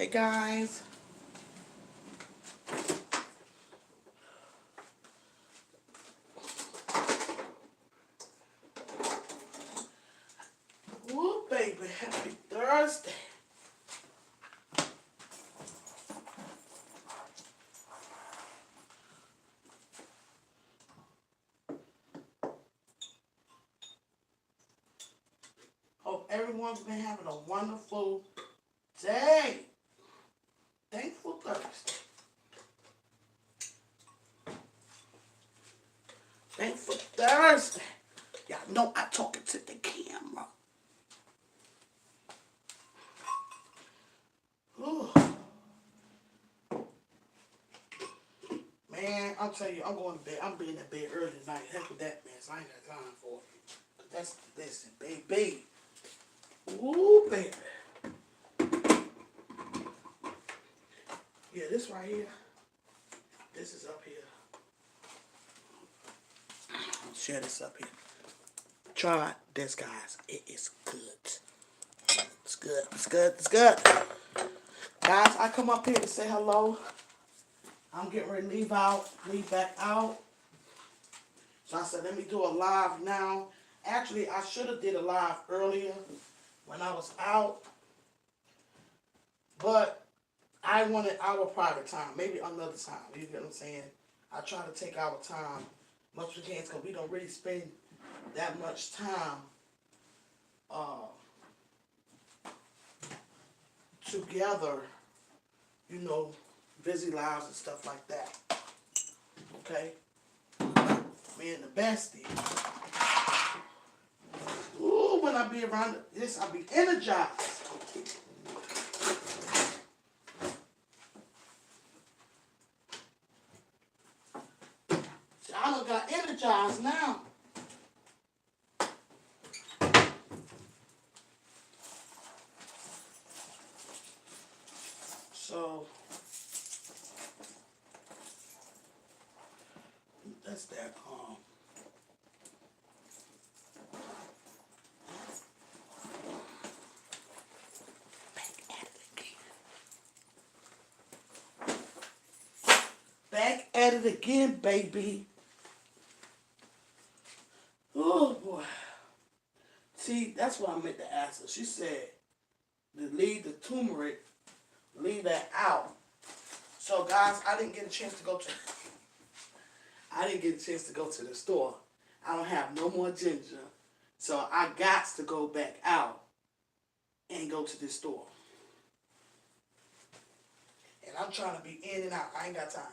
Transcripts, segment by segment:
Hey guys. Woo, baby, happy Thursday. Hope everyone's been having a wonderful day. Thankful Thursday. Thankful Thursday. Y'all know I'm talking to the camera. Ooh. Man, I'll tell you, I'm going to bed. I'm being in bed early tonight. Heck with that, man. So I ain't got time for it. Cause listen, baby. Ooh, baby. Yeah, this right here. This is up here. I'll share this up here. Try this, guys. It is good. It's good. It's good. It's good. Guys, I come up here to say hello. I'm getting ready to leave back out. So I said, let me do a live now. Actually, I should have did a live earlier when I was out. But I wanted our private time. Maybe another time. You get what I'm saying? I try to take our time much as we can because we don't really spend that much time together, you know, busy lives and stuff like that. Okay? Me and the bestie. Ooh, when I be around this, I be energized. See, I done got energized now. So that's that. Back at it again, baby. Oh boy. See, that's what I meant to ask her. She said to leave the turmeric, leave that out. So guys, I didn't get a chance to go to the store. I don't have no more ginger. So I got to go back out and go to the store. And I'm trying to be in and out. I ain't got time.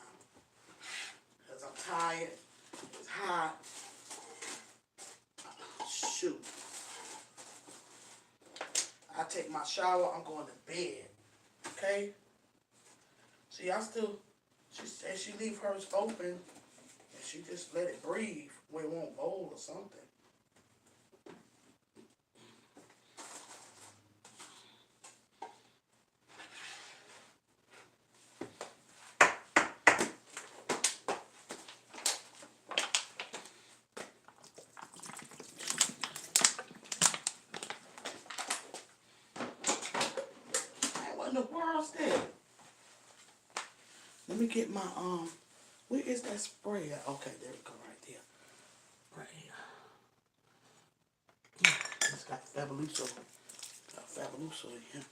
Because I'm tired. It's hot. Shoot. I take my shower. I'm going to bed. Okay? See, she said she leave hers open. And she just let it breathe where it won't bowl or something. What in the world's that? Let me get my, where is that spray at? Okay, there we go, right there. Right here. It's got Fabuloso. Got Fabuloso in here.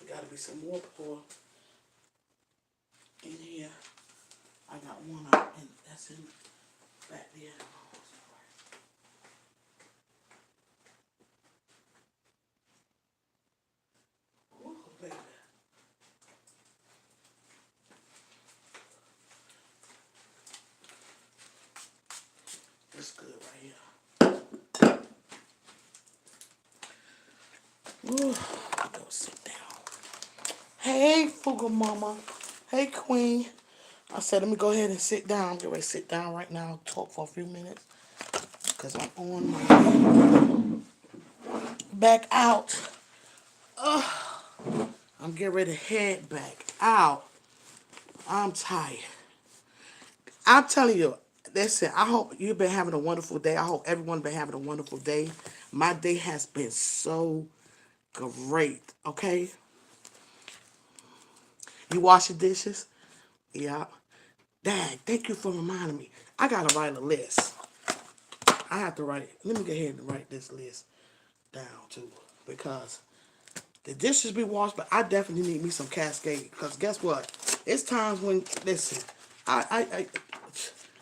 There gotta be some more pour in here. I got one out, and that's in back there. Ooh, baby. That's good right here. Ooh, go sit down. Hey, Fuga Mama. Hey, Queen. I said, let me go ahead and sit down. I'm getting ready to sit down right now and talk for a few minutes. Because I'm on my way back out. I'm getting ready to head back out. I'm tired. I'm telling you, listen, I hope you've been having a wonderful day. I hope everyone been having a wonderful day. My day has been so great. Okay? You wash your dishes? Yeah. Dang, thank you for reminding me. I gotta write a list. I have to write. Let me go ahead and write this list down too, because the dishes be washed, but I definitely need me some Cascade. Because guess what? It's times when listen, I I I,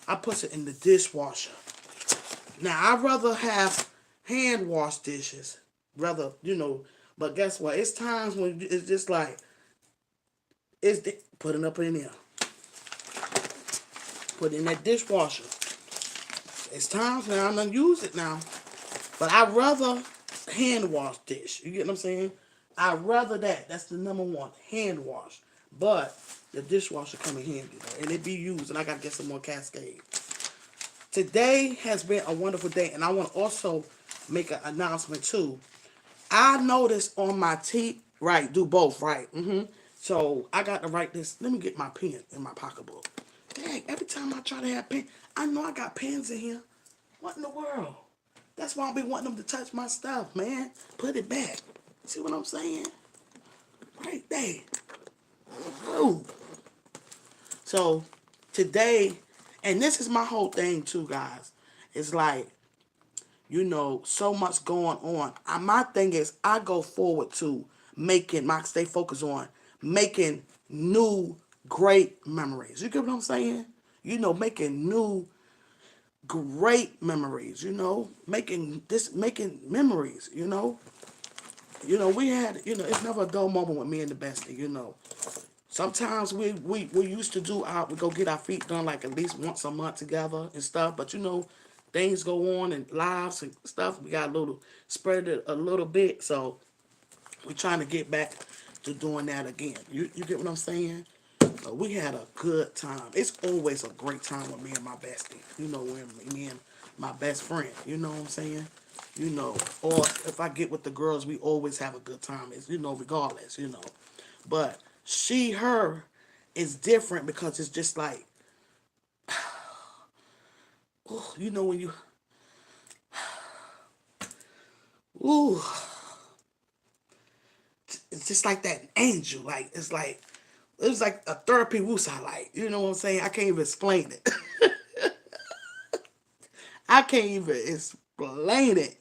I put it in the dishwasher. Now I'd rather have hand wash dishes, rather But guess what? It's times when it's just like putting up in there, put it in that dishwasher. It's times now I'm gonna use it now, but I'd rather hand wash dish. You get what I'm saying? I'd rather that. That's the number one, hand wash. But the dishwasher come in handy though, and it be used, and I gotta get some more Cascade. Today has been a wonderful day, and I want to also make an announcement too. I noticed on my teeth, right, do both, right? So I got to write this. Let me get my pen in my pocketbook. Dang, every time I try to have pen, I know I got pens in here. What in the world? That's why I be wanting them to touch my stuff, man. Put it back. See what I'm saying? Right there. Ooh. So today, and this is my whole thing too, guys. It's like, so much going on. My thing is, I go forward to stay focused on making new great memories. You get what I'm saying? Making new great memories, making memories, we had, it's never a dull moment with me and the bestie. Sometimes we used to we go get our feet done like at least once a month together and stuff, but things go on in lives and stuff. We got a little spread it a little bit, so we're trying to get back to doing that again. You get what I'm saying? But we had a good time. It's always a great time with me and my bestie. When me and my best friend. You know what I'm saying? Or if I get with the girls, we always have a good time. It's regardless. But her is different because it's just like, when you, ooh, it's just like that angel. Like it was like a therapy woosah. Like you know what I'm saying? I can't even explain it. I can't even explain it,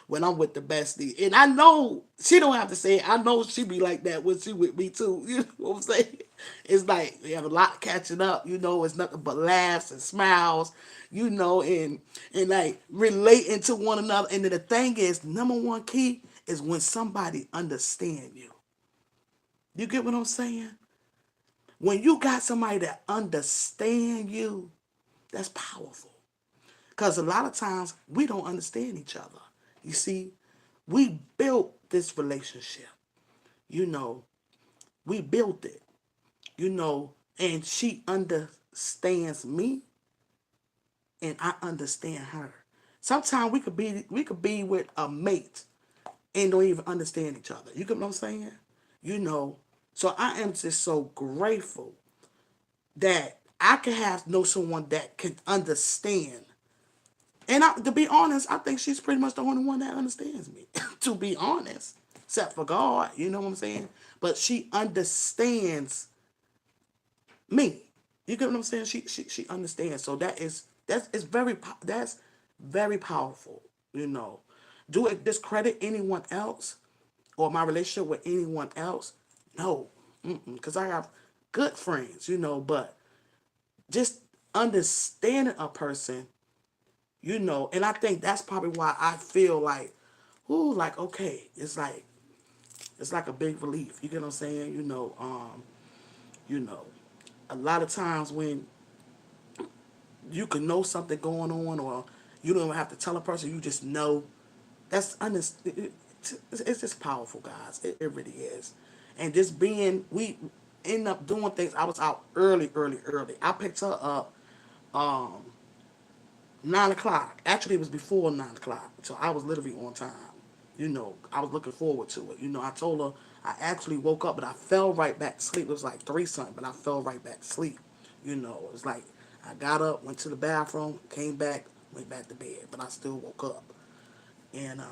when I'm with the bestie. And I know she don't have to say it. I know she be like that when she with me too. You know what I'm saying? It's like we have a lot catching up, it's nothing but laughs and smiles, and like relating to one another. And then the thing is, number one key is when somebody understand you. You get what I'm saying? When you got somebody that understand you, that's powerful. Because a lot of times we don't understand each other. You see, we built this relationship. You know, we built it. And she understands me and I understand her. Sometimes we could be with a mate and don't even understand each other. You get what I'm saying? You know. So I am just so grateful that I can know someone that can understand. And to be honest, I think she's pretty much the only one that understands me. To be honest, except for God, you know what I'm saying? But she understands me. You get what I'm saying? She understands. So that's very powerful. You know, do it discredit anyone else or my relationship with anyone else? No, because I have good friends. But just understanding a person, and I think that's probably why I feel like, ooh, like okay, it's like a big relief. You get what I'm saying? You know, a lot of times when you can know something going on, or you don't even have to tell a person, you just know. It's just powerful, guys. It really is. And just we end up doing things. I was out early, early, early. I picked her up 9 o'clock. Actually, it was before 9 o'clock, so I was literally on time. I was looking forward to it. I told her I actually woke up, but I fell right back to sleep. It was like three something, but I fell right back to sleep. It was like I got up, went to the bathroom, came back, went back to bed, but I still woke up. And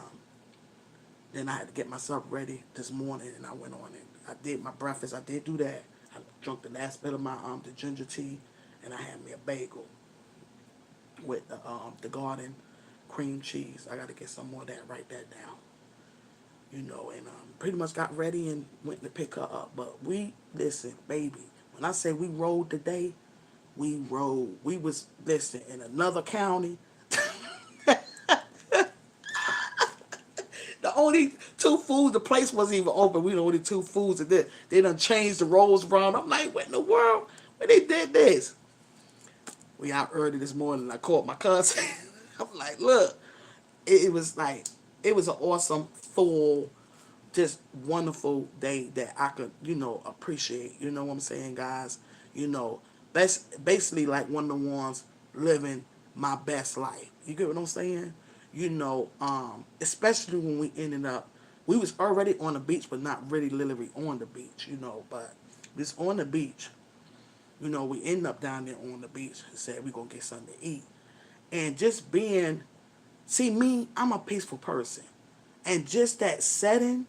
then I had to get myself ready this morning, and I went on and I did my breakfast. I did do that. I drank the last bit of my the ginger tea, and I had me a bagel with the garden cream cheese. I got to get some more of that. Write that down. And pretty much got ready and went to pick her up. But we listen, baby. When I say we rode today, we rode. We was listen in another county. The only two foods, the place wasn't even open. We the only two foods, and they done changed the roles around. I'm like, what in the world? When they did this? We out early this morning. I called my cousin. I'm like, look, it was like, it was an awesome, full, just wonderful day that I could, appreciate. You know what I'm saying, guys? You know, that's basically like one of the ones living my best life. You get what I'm saying? Especially when we ended up, we was already on the beach, but not really literally on the beach, but we was on the beach. We ended up down there on the beach and said we gonna get something to eat. And just being, see me, I'm a peaceful person. And just that setting,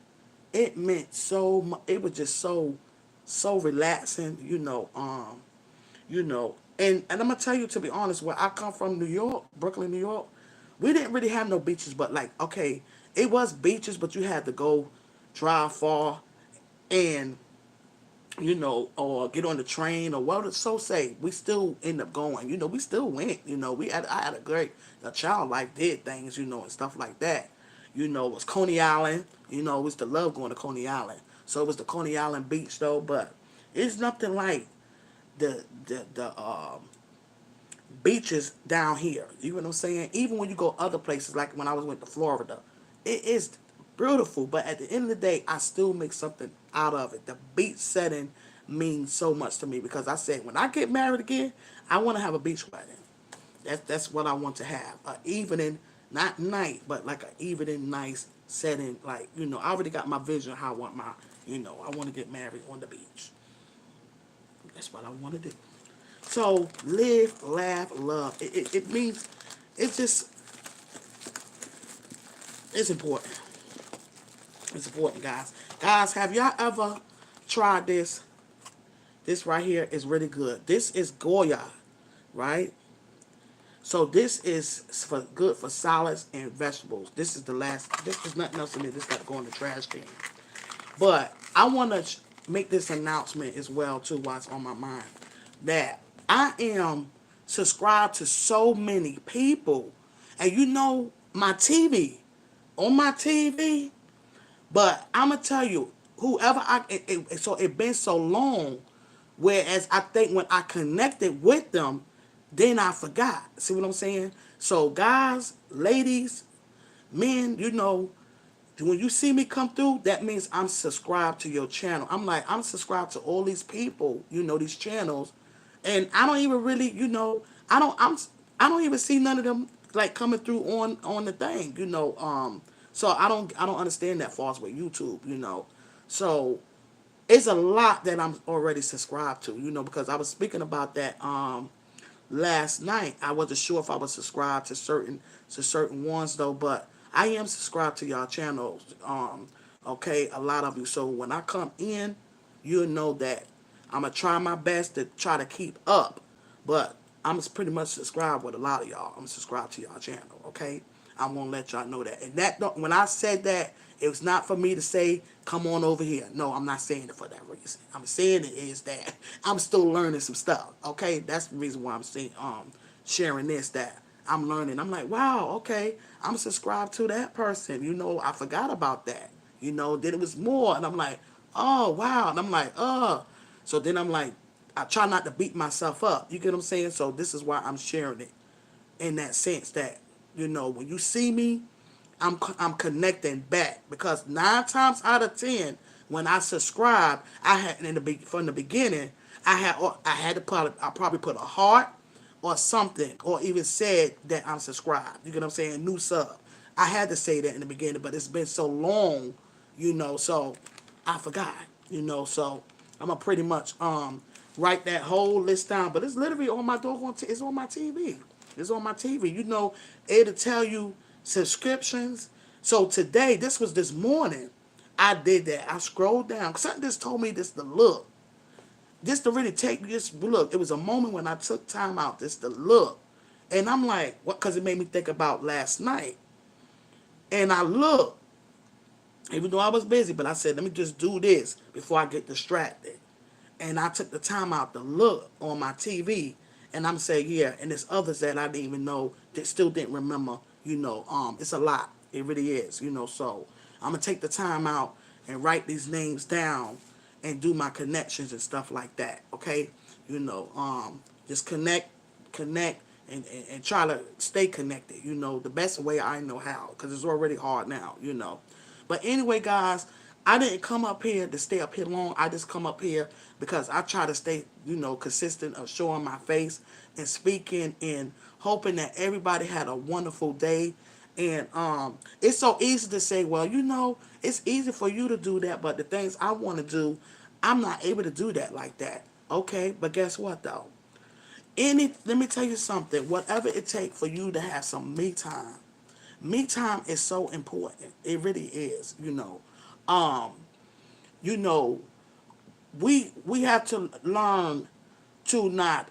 it meant so much. It was just so relaxing, and I'm gonna tell you, to be honest, where I come from, New York, Brooklyn, New York, we didn't really have no beaches, but like, okay, it was beaches, but you had to go drive far, and or get on the train or what. So say we still end up going. We still went. I had a great, a child life, did things, and stuff like that. It was Coney Island. It was the love going to Coney Island. So it was the Coney Island beach though, but it's nothing like the beaches down here. You know what I'm saying? Even when you go other places, like when I went to Florida, it is beautiful. But at the end of the day, I still make something out of it. The beach setting means so much to me because I said when I get married again, I want to have a beach wedding. That's what I want to have. A evening, not night, but like an evening, nice setting. Like I already got my vision. How I want my, I want to get married on the beach. That's what I want to do. So live, laugh, love. It means, it's just, it's important. It's important, guys. Guys, have y'all ever tried this? This right here is really good. This is Goya, right? So this is for good for salads and vegetables. This is the last. This is nothing else in it. This got to go in the trash can. But I want to make this announcement as well too, while it's on my mind, that I am subscribed to so many people, and my TV, on my TV. But I'm gonna tell you, whoever so it been so long, whereas I think when I connected with them, then I forgot. See what I'm saying? So guys, ladies, men, when you see me come through, that means I'm subscribed to your channel. I'm subscribed to all these people, these channels, and I don't even really, I don't even see none of them like coming through on the thing, So I don't understand that far as with YouTube, So it's a lot that I'm already subscribed to, because I was speaking about that last night. I wasn't sure if I was subscribed to certain ones though, but I am subscribed to y'all channels. Okay, a lot of you. So when I come in, you'll know that I'm gonna try my best to try to keep up, but I'm pretty much subscribed with a lot of y'all. I'm subscribed to y'all channel. Okay, I'm gonna let y'all know that. And that when I said that, it was not for me to say come on over here. No, I'm not saying it for that reason. I'm saying it is that I'm still learning some stuff. Okay, that's the reason why I'm saying sharing this, that I'm learning. I'm like, wow, okay, I'm subscribed to that person. I forgot about that. Then it was more, and I'm like, oh wow, and I'm like, so then I'm like, I try not to beat myself up. You get what I'm saying? So this is why I'm sharing it in that sense that, when you see me, I'm connecting back, because 9 times out of 10 when I subscribe, I had from the beginning, I had to probably put a heart or something, or even said that I'm subscribed. You get what I'm saying? New sub. I had to say that in the beginning, but it's been so long, so I forgot, so I'm gonna pretty much write that whole list down. But it's literally on my doggone. It's on my TV. It's on my TV. It'll tell you subscriptions. So today, this was this morning. I did that. I scrolled down. Something just told me this to look. Just to really take this look. It was a moment when I took time out just to look. And I'm like, what? Because it made me think about last night. And I looked, even though I was busy, but I said, let me just do this before I get distracted. And I took the time out to look on my TV, and I'm saying, yeah, and there's others that I didn't even know that still didn't remember, it's a lot. It really is, so I'm gonna take the time out and write these names down and do my connections and stuff like that, okay? Just connect, and try to stay connected, the best way I know how, because it's already hard now. But anyway, guys, I didn't come up here to stay up here long. I just come up here because I try to stay, consistent of showing my face and speaking and hoping that everybody had a wonderful day. And it's so easy to say, well, it's easy for you to do that, but the things I want to do, I'm not able to do that like that. Okay, but guess what though? Let me tell you something. Whatever it takes for you to have some me time. Me time is so important. It really is. Um, you know, we have to learn to not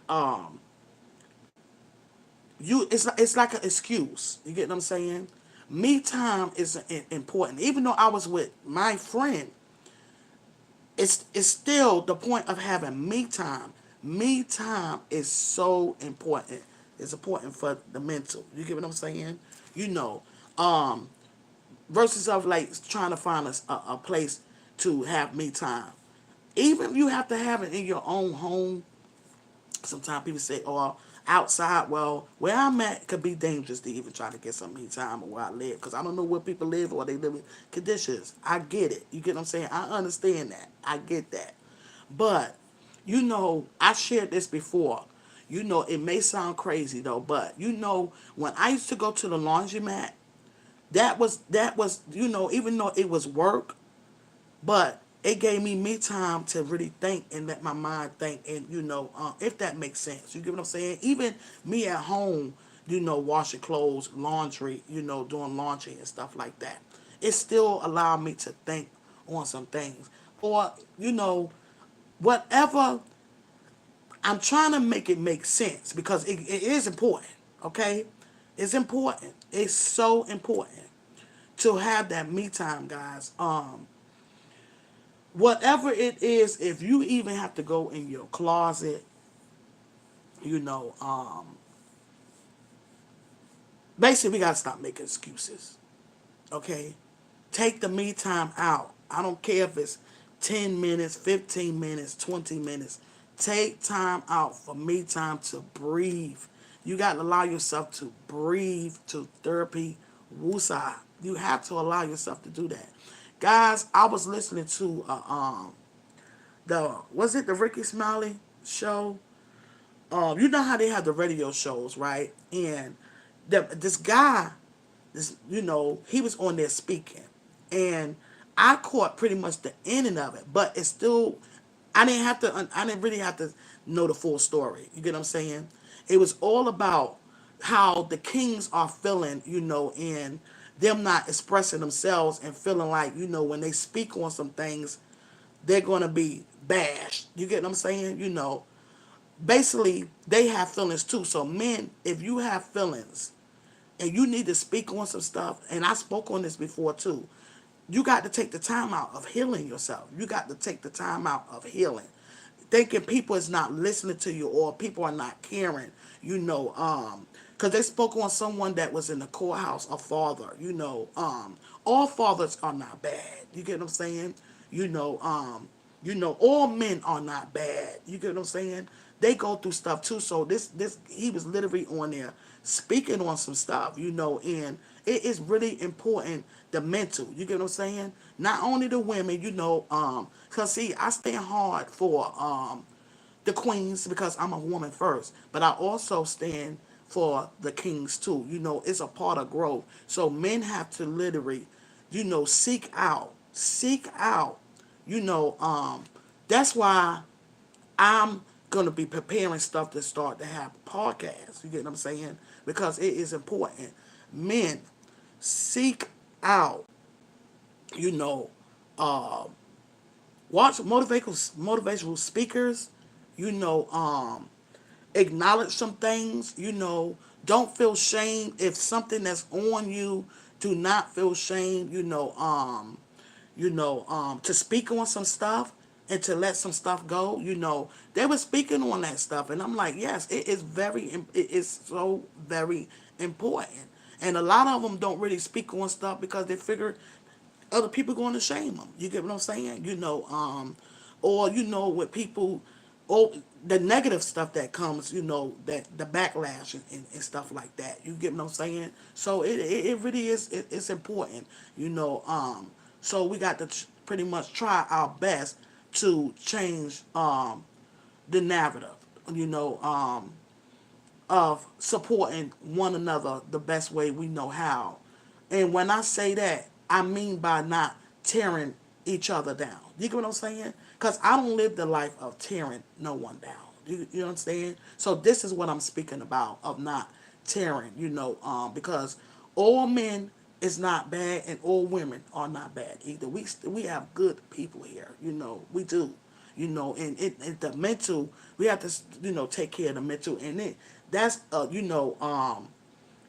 it's like an excuse. You get what I'm saying? Me time is important. Even though I was with my friend, it's still the point of having me time. Me time is so important. It's important for the mental. You get what I'm saying? You know, um, versus of like trying to find a place to have me time. Even if you have to have it in your own home, sometimes people say, "Oh, outside." Well, where I'm at could be dangerous to even try to get some me time or where I live because I don't know where people live or they live in conditions. I get it. You get what I'm saying? I understand that. I get that. But I shared this before. It may sound crazy though, but when I used to go to the laundromat, that was even though it was work, but it gave me time to really think and let my mind think, and if that makes sense, you get what I'm saying. Even me at home, washing clothes, laundry, doing laundry and stuff like that, it still allowed me to think on some things, or whatever. I'm trying to make it make sense because it is important. Okay, it's important. It's so important to have that me time, guys. Whatever it is, if you even have to go in your closet, you know, um, basically we gotta stop making excuses. Okay, take the me time out. I don't care if it's 10 minutes, 15 minutes, 20 minutes. Take time out for me time to breathe. You gotta allow yourself to breathe, to therapy, woosah. You have to allow yourself to do that, guys. I was listening to the was it the Ricky Smiley show? You know how they have the radio shows, right? And this guy, he was on there speaking, and I caught pretty much the ending of it, but it's still, I didn't really have to know the full story. You get what I'm saying? It was all about how the kings are feeling, and them not expressing themselves and feeling like, when they speak on some things, they're gonna be bashed. You get what I'm saying? Basically they have feelings too. So men, if you have feelings and you need to speak on some stuff, and I spoke on this before too, you got to take the time out of healing yourself. You got to take the time out of healing. Thinking people is not listening to you or people are not caring, because they spoke on someone that was in the courthouse, a father, all fathers are not bad. You get what I'm saying? You know, um, all men are not bad. You get what I'm saying? They go through stuff too. So this he was literally on there speaking on some stuff, and it is really important the mental. You get what I'm saying? Not only the women, cause see, I stand hard for the queens because I'm a woman first, but I also stand for the kings too. It's a part of growth. So men have to literally, seek out, you know, that's why I'm gonna be preparing stuff to start to have podcasts. You get what I'm saying? Because it is important. Men, seek out, you know, uh, watch motivational speakers, you know, acknowledge some things, don't feel shame if something that's on you. Do not feel shame, to speak on some stuff and to let some stuff go. They were speaking on that stuff, and I'm like, yes, it is it is so very important. And a lot of them don't really speak on stuff because they figure other people going to shame them. You get what I'm saying? Or with people, or the negative stuff that comes, that the backlash and stuff like that. You get what I'm saying? So it really is, it's important. So we got to pretty much try our best to change the narrative. You know, of supporting one another the best way we know how. And when I say that, I mean by not tearing each other down. You get what I'm saying? Because I don't live the life of tearing no one down. You understand? So this is what I'm speaking about, of not tearing, because all men is not bad and all women are not bad either. We have good people here, we do. And the mental, we have to, take care of the mental, and that's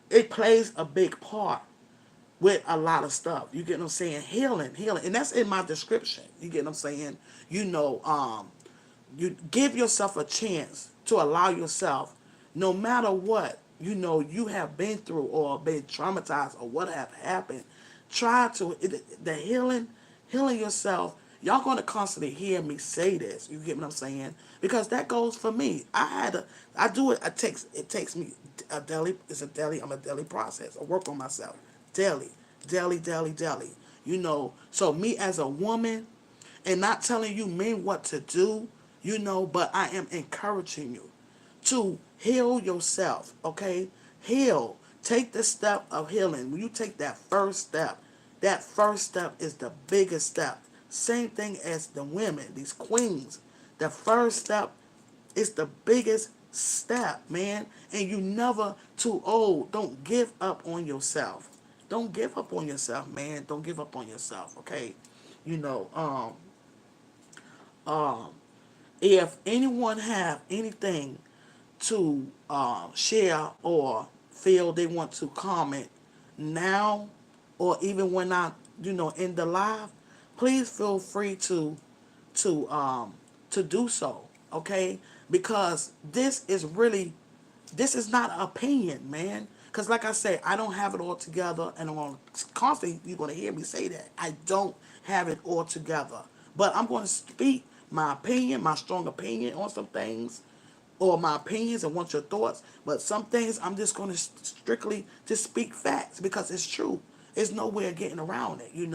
it plays a big part with a lot of stuff. You get what I'm saying? Healing, and that's in my description. You get what I'm saying? You know, you give yourself a chance to allow yourself, no matter what, you have been through or been traumatized or what have happened. Try to the healing yourself. Y'all gonna constantly hear me say this. You get what I'm saying? Because that goes for me. I do it. It takes me a daily. It's a daily. I'm a daily process. I work on myself daily, daily. So me as a woman, and not telling you men what to do, but I am encouraging you to heal yourself, okay? Heal. Take the step of healing. When you take that first step is the biggest step. Same thing as the women, these queens. The first step is the biggest step, man. And you never too old. Don't give up on yourself. Don't give up on yourself, man. Don't give up on yourself, okay? You know, um, if anyone have anything to share or feel they want to comment now, or even when I, in the live, please feel free to um to do so, okay? Because this is not an opinion, man. Because like I say, I don't have it all together, and I'm going to constantly, you're going to hear me say that. I don't have it all together. But I'm going to speak my opinion, my strong opinion on some things, or my opinions and want your thoughts. But some things I'm just going to strictly just speak facts because it's true. There's no way of getting around it. You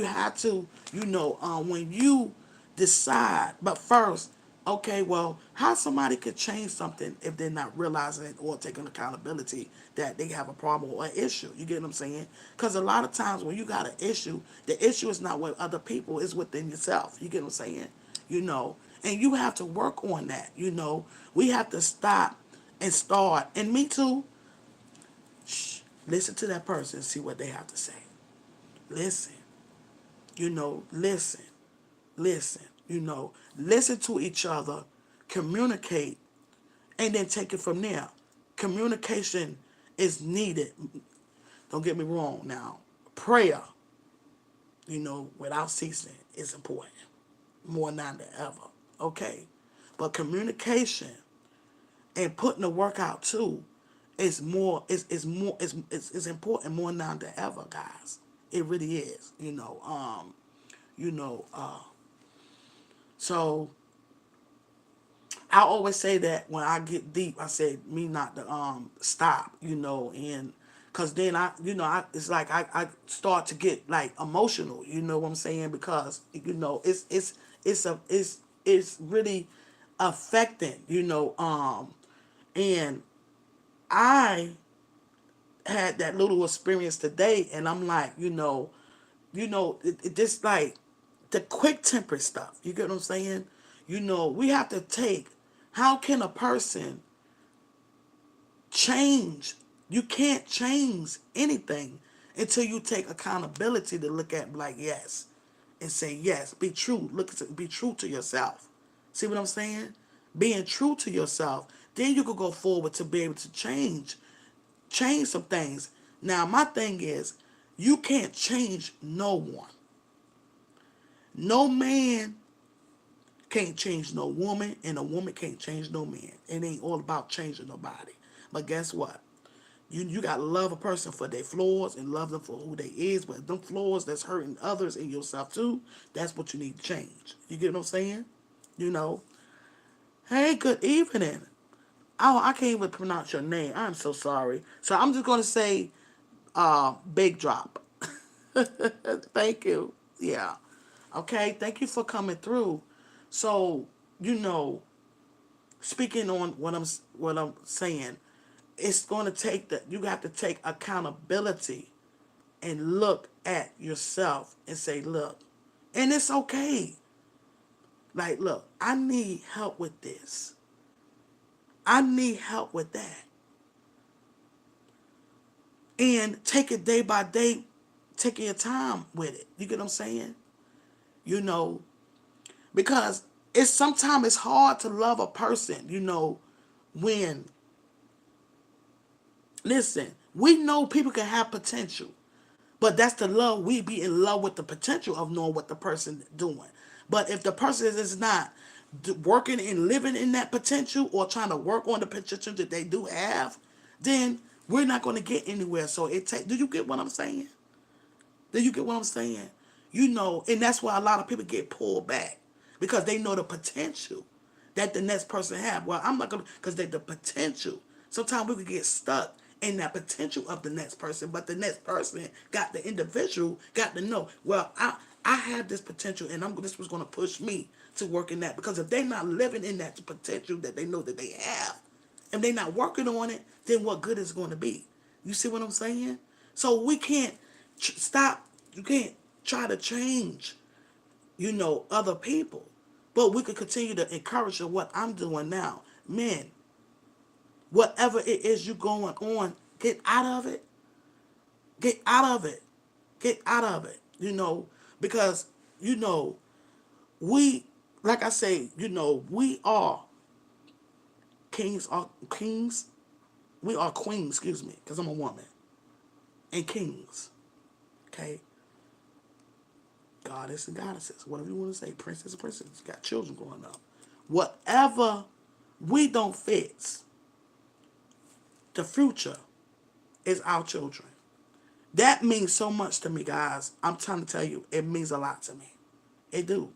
have to, when you decide. But first, okay, well, how somebody could change something if they're not realizing it or taking accountability that they have a problem or an issue? You get what I'm saying? Because a lot of times when you got an issue, the issue is not with other people, it's within yourself. You get what I'm saying? And you have to work on that. We have to stop and start. And me too. Shh, listen to that person and see what they have to say. Listen. Listen. Listen. Listen to each other, communicate, and then take it from there. Communication is needed. Don't get me wrong now. Prayer, without ceasing is important. More now than ever. Okay? But communication and putting the work out too is important more now than ever, guys. It really is. You know, uh so I always say that when I get deep, I say me not to stop, and cause then it's like I start to get like emotional, you know what I'm saying? Because it's really affecting, and I had that little experience today, and I'm like, it just like the quick temper stuff. You get what I'm saying? We have to take. How can a person change? You can't change anything until you take accountability to look at like yes, and say yes. Be true. Be true to yourself. See what I'm saying? Being true to yourself, then you could go forward to be able to change some things. Now, my thing is, you can't change no one. No man can't change no woman, and a woman can't change no man. It ain't all about changing nobody. But guess what? You gotta love a person for their flaws and love them for who they is. But them flaws that's hurting others and yourself too, that's what you need to change. You get what I'm saying? You know. Hey, good evening. Oh, I can't even pronounce your name. I'm so sorry. So I'm just gonna say big drop. Thank you. Yeah. Okay. Thank you for coming through. So, you know, speaking on what I'm saying, it's going to take that you have to take accountability and look at yourself and say, look, and it's okay. Like, look, I need help with this. I need help with that. And take it day by day, taking your time with it. You get what I'm saying? You know, because it's sometimes it's hard to love a person, when listen, we know people can have potential, but that's the love. We be in love with the potential of knowing what the person doing. But if the person is not working and living in that potential or trying to work on the potential that they do have, then we're not going to get anywhere. So do you get what I'm saying? Do you get what I'm saying? And that's why a lot of people get pulled back because they know the potential that the next person have. Well, I'm not gonna because they the potential. Sometimes we could get stuck in that potential of the next person, but the next person got the individual got to know. Well, I have this potential, and this was gonna push me to work in that because if they're not living in that potential that they know that they have, and they're not working on it, then what good is it going to be? You see what I'm saying? So we can't stop. You can't try to change, other people. But we could continue to encourage what I'm doing now. Men, whatever it is you're going on, get out of it. Get out of it. Get out of it. Because, you know, we, like I say, we are kings. We are queens, excuse me, because I'm a woman. And kings. Okay? Goddess and goddesses. Whatever you want to say. Princess and princess. Got children growing up. Whatever we don't fix, the future is our children. That means so much to me, guys. I'm trying to tell you, it means a lot to me. It do.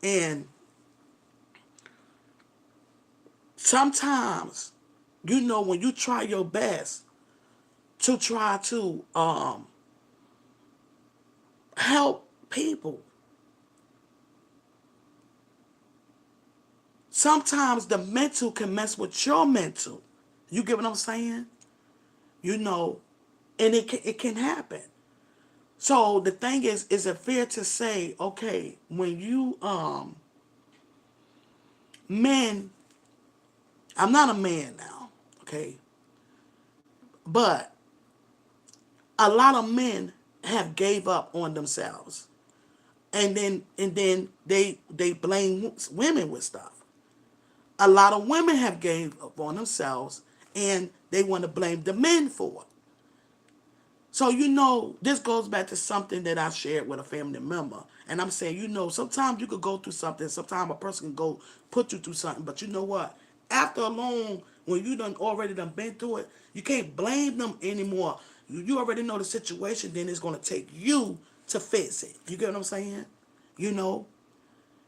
And sometimes, when you try your best to try to help people, sometimes the mental can mess with your mental. You get what I'm saying? And it can happen. So the thing is it fair to say, okay, when you men, I'm not a man now, okay, but a lot of men have gave up on themselves, and then they blame women with stuff. A lot of women have gave up on themselves, and they want to blame the men for it. So, this goes back to something that I shared with a family member. And I'm saying, sometimes you could go through something. Sometimes a person can go put you through something. But you know what? After a long, when you already done been through it, you can't blame them anymore. You already know the situation. Then it's going to take you to fix it. You get what I'm saying? You know,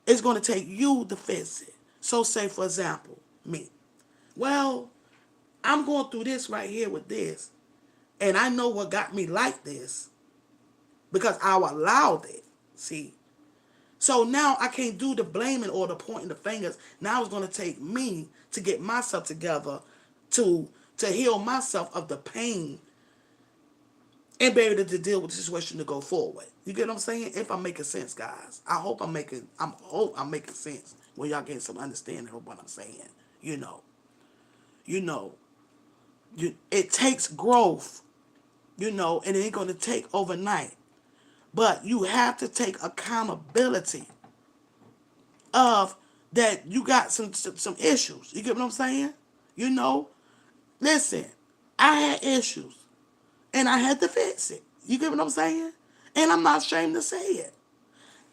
it's going to take you to fix it. So say, for example, me. Well, I'm going through this right here with this. And I know what got me like this because I allowed it. See, So now I can't do the blaming or the pointing the fingers. Now it's going to take me to get myself together to heal myself of the pain and be able to deal with the situation to go forward. You get what I'm saying? If I'm making sense, guys. I hope I'm making sense when y'all getting some understanding of what I'm saying. You know. You know. It takes growth, and it ain't gonna take overnight. But you have to take accountability of that you got some issues. You get what I'm saying? You know, listen, I had issues and I had to fix it. You get what I'm saying? And I'm not ashamed to say it.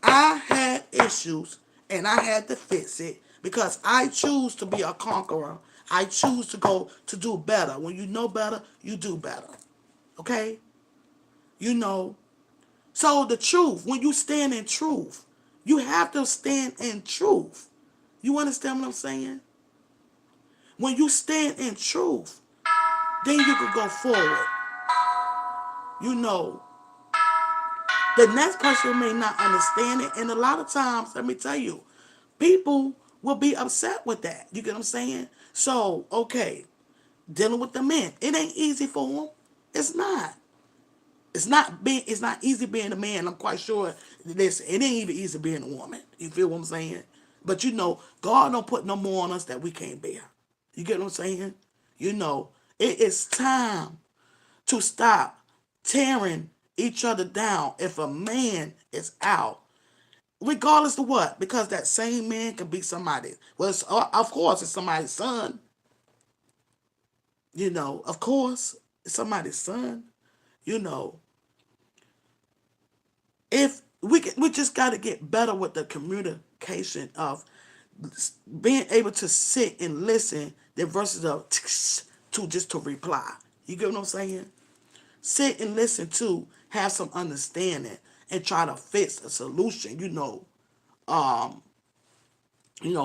I had issues and I had to fix it because I choose to be a conqueror. I choose to go to do better. When you know better, you do better. Okay? You know. So the truth, when you stand in truth, you have to stand in truth. You understand what I'm saying? When you stand in truth, then you can go forward. You know, the next person may not understand it. And a lot of times, let me tell you, people will be upset with that. You get what I'm saying? So, okay, dealing with the men. It ain't easy for them. It's not. It's not easy being a man. I'm quite sure this it ain't even easy being a woman. You feel what I'm saying? But God don't put no more on us that we can't bear. You get what I'm saying? It is time to stop tearing each other down if a man is out. Regardless of what, because that same man can be somebody. Well, of course, it's somebody's son. Of course, it's somebody's son. You know, if we just got to get better with the communication of being able to sit and listen than versus of to just to reply. You get what I'm saying? Sit and listen to have some understanding and try to fix a solution. Um,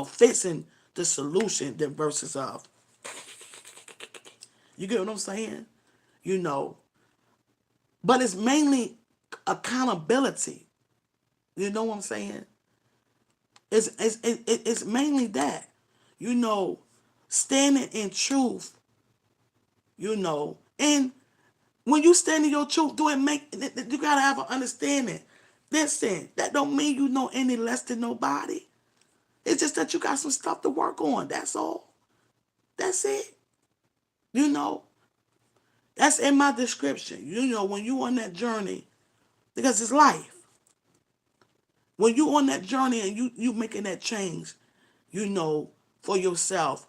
fixing the solution than versus of. You get what I'm saying? You know, but it's mainly accountability. You know what I'm saying? It's mainly that, you know, standing in truth, and when you stand in your truth, you gotta have an understanding. Listen, that don't mean you know any less than nobody. It's just that you got some stuff to work on. That's all. That's it. You know, that's in my description. When you on that journey, because it's life. When you on that journey and you making that change, for yourself.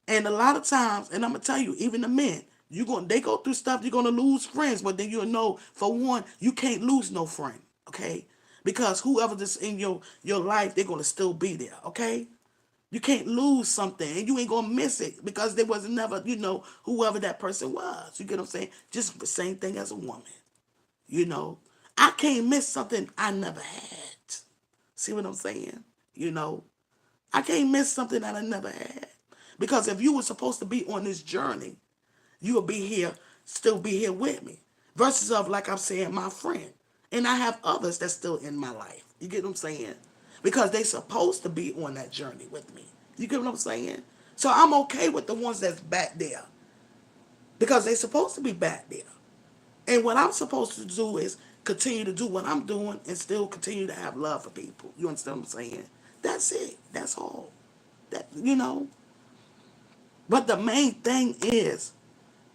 And a lot of times, and I'm gonna tell you, even the men, they go through stuff, you're gonna lose friends, but then you'll know for one, you can't lose no friend, okay? Because whoever that's in your life, they're gonna still be there, okay? You can't lose something and you ain't gonna miss it because there was never, whoever that person was. You get what I'm saying? Just the same thing as a woman. You know. I can't miss something I never had. See what I'm saying? You know. I can't miss something that I never had. Because if you were supposed to be on this journey, you will be here, still be here with me. Versus of, like I'm saying, my friend. And I have others that's still in my life. You get what I'm saying? Because they supposed to be on that journey with me. You get what I'm saying? So I'm okay with the ones that's back there. Because they supposed to be back there. And what I'm supposed to do is continue to do what I'm doing and still continue to have love for people. You understand what I'm saying? That's it. That's all. That. But the main thing is,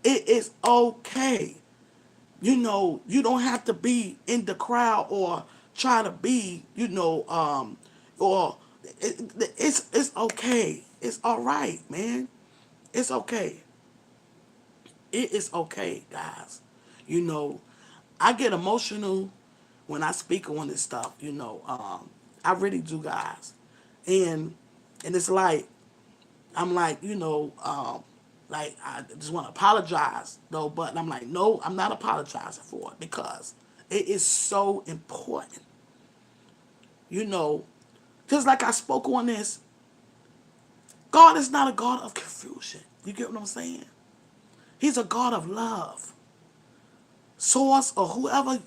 it is okay. You don't have to be in the crowd or try to be, or it's okay. It's all right, man. It's okay. It is okay, guys. You know, I get emotional when I speak on this stuff. I really do, guys, and it's like I'm like, like I just want to apologize though, but I'm like, no, I'm not apologizing for it because it is so important. You know, just like I spoke on this, God is not a God of confusion. You get what I'm saying? He's a God of love. Source or whoever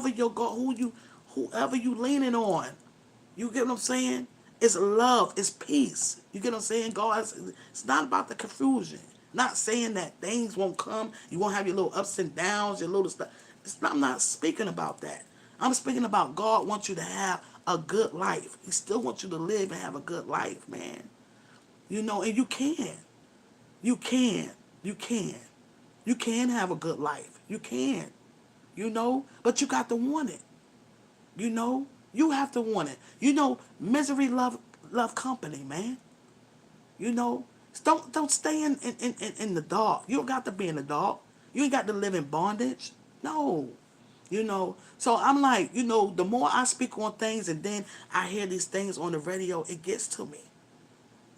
your God, whoever you leaning on. You get what I'm saying? It's love. It's peace. You get what I'm saying? God, it's not about the confusion. Not saying that things won't come. You won't have your little ups and downs, your little stuff. I'm not speaking about that. I'm speaking about God wants you to have a good life. He still wants you to live and have a good life, man. And you can. You can. You can. You can have a good life. You can. But you got to want it. You have to want it. Misery love company, man. You know, don't stay in the dark. You don't got to be in the dark. You ain't got to live in bondage. No. So I'm like, the more I speak on things and then I hear these things on the radio, it gets to me.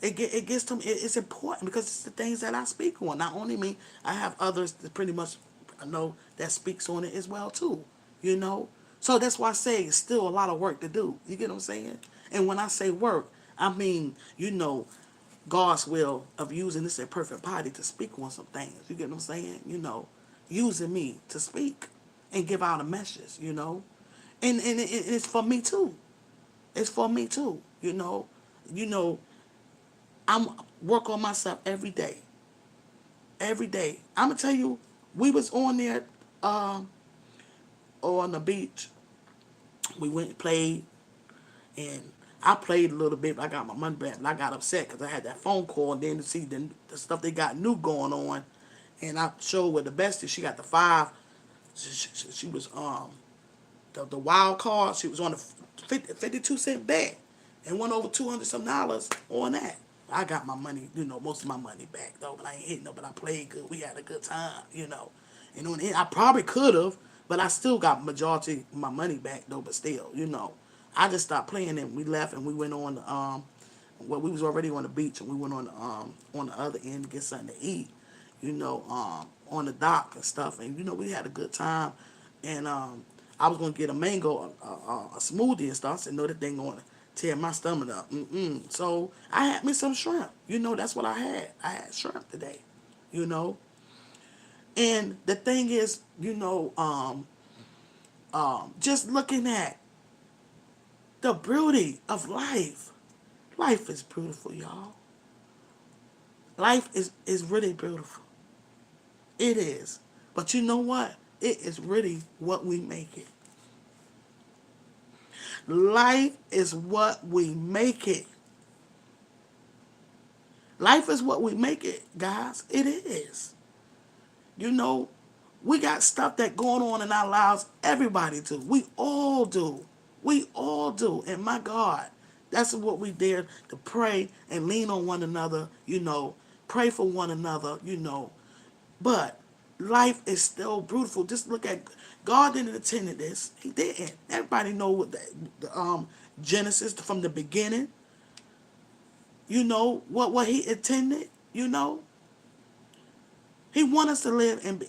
It gets to me. It's important because it's the things that I speak on. Not only me, I have others that pretty much I know that speaks on it as well too. You know, so that's why I say it's still a lot of work to do. You get what I'm saying? And when I say work, I mean God's will of using this imperfect body to speak on some things. You get what I'm saying? Using me to speak and give out a message. And it's for me too. It's for me too. You know, I'm work on myself every day. Every day. I'm gonna tell you, we was on there on the beach. We went and played, and I played a little bit. But I got my money back, and I got upset because I had that phone call, and then to see the stuff they got new going on, and I showed with the bestie. She got the five. She was the wild card. She was on the 52-cent bet and won over 200 some dollars on that. I got my money, most of my money back though, but I ain't hitting no. But I played good. We had a good time. And I probably could have, but I still got majority of my money back though. But still. I just stopped playing and we left and we went on we was already on the beach and we went on the other end to get something to eat, on the dock and stuff. And we had a good time. And I was gonna get a mango, a smoothie and stuff. I said, no, that thing gonna tear my stomach up. So I had me some shrimp. That's what I had. I had shrimp today. You know. And the thing is, just looking at the beauty of life. Life is beautiful, y'all. Life is really beautiful. It is. But you know what? It is really what we make it. Life is what we make it. Life is what we make it, guys. It is. You know, we got stuff that going on in our lives. Everybody do. We all do. We all do. And my God, that's what we dare to pray and lean on one another, pray for one another. But life is still beautiful. Just look at God didn't intend this. He didn't. Everybody know what the Genesis from the beginning. What he intended. He want us to live and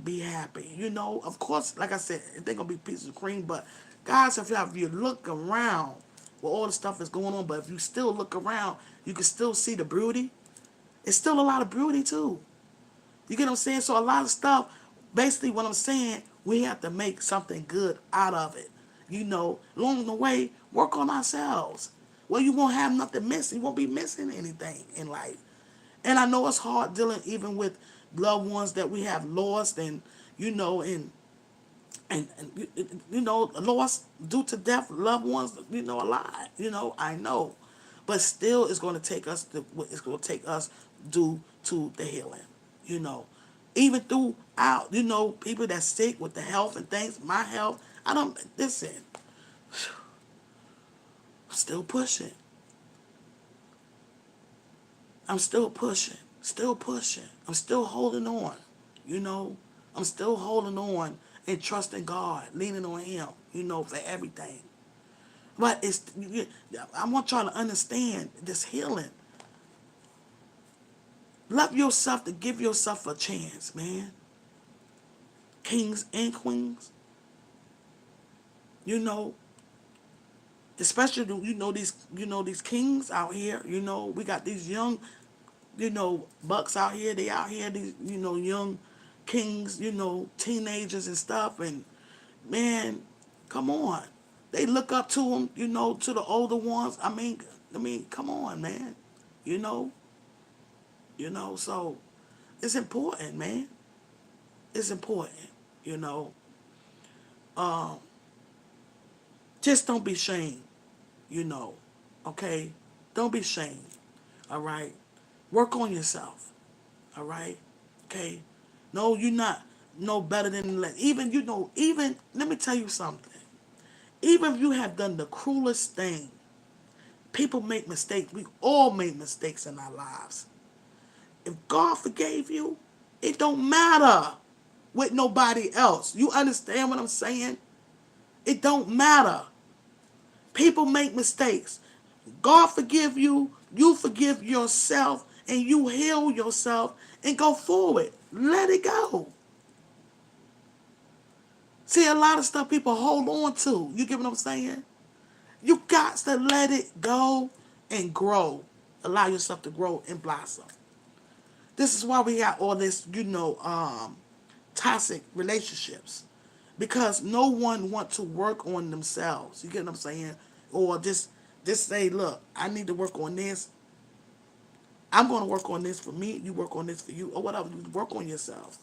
be happy. Of course, like I said, it ain't gonna be pieces of cream, but guys, if you look around where all the stuff is going on, but if you still look around, you can still see the beauty. It's still a lot of beauty too. You get what I'm saying? So a lot of stuff, basically what I'm saying, we have to make something good out of it. Along the way, work on ourselves. Well, you won't have nothing missing. You won't be missing anything in life. And I know it's hard dealing even with loved ones that we have lost and lost due to death, loved ones, a lot. I know. But still it's gonna take us due to the healing. You know. Even throughout, people that's sick with the health and things, my health, I don't listen. I'm still pushing. I'm still pushing. Still pushing. I'm still holding on. You know, I'm still holding on and trusting God, leaning on Him, for everything. But I want y'all to understand this healing. Love yourself to give yourself a chance, man. Kings and queens. Especially these kings out here. We got these young bucks out here. They out here, these young kings, teenagers and stuff. And man, come on. They look up to them, to the older ones. I mean, come on, man. You know, so it's important, man. It's important, you know. Um, just don't be shamed, you know. Okay? Don't be shamed. All right? Work on yourself. All right? Okay? No, you're not no better than even let me tell you something. Even if you have done the cruelest thing, people make mistakes. We all make mistakes in our lives. If God forgave you, it don't matter with nobody else. You understand what I'm saying? It don't matter. People make mistakes. God forgive you, you forgive yourself, and you heal yourself and go forward. Let it go. See, a lot of stuff people hold on to. You get what I'm saying? You got to let it go and grow. Allow yourself to grow and blossom. This is why we got all this, toxic relationships. Because no one wants to work on themselves. You get what I'm saying? Or just say, look, I need to work on this. I'm going to work on this for me. You work on this for you. Or whatever. You work on yourself.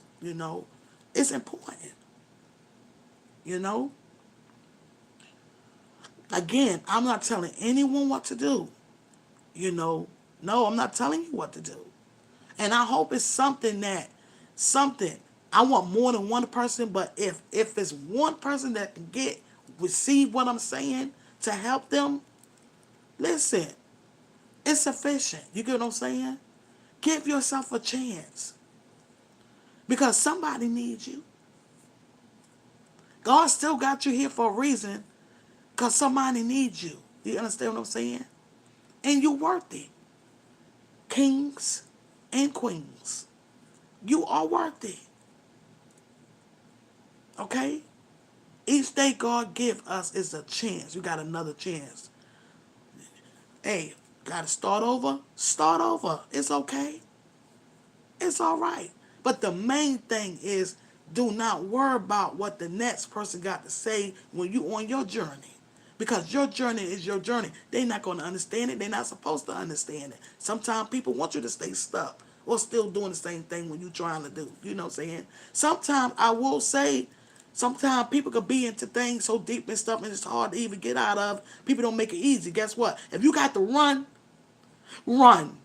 It's important. You know? Again, I'm not telling anyone what to do. No, I'm not telling you what to do. And I hope it's something. I want more than one person, but if it's one person that can receive what I'm saying to help them, listen, it's sufficient. You get what I'm saying? Give yourself a chance. Because somebody needs you. God still got you here for a reason. Because somebody needs you. You understand what I'm saying? And you're worth it. Kings and queens. You are worth it. Okay? Each day God give us is a chance. You got another chance. Hey, got to start over? Start over. It's okay. It's all right. But the main thing is do not worry about what the next person got to say when you on your journey. Because your journey is your journey. They're not going to understand it. They're not supposed to understand it. Sometimes people want you to stay stuck or still doing the same thing when you're trying to do. You know what I'm saying? Sometimes I will say, sometimes people could be into things so deep and stuff and it's hard to even get out of. People don't make it easy. Guess what? If you got to run, run.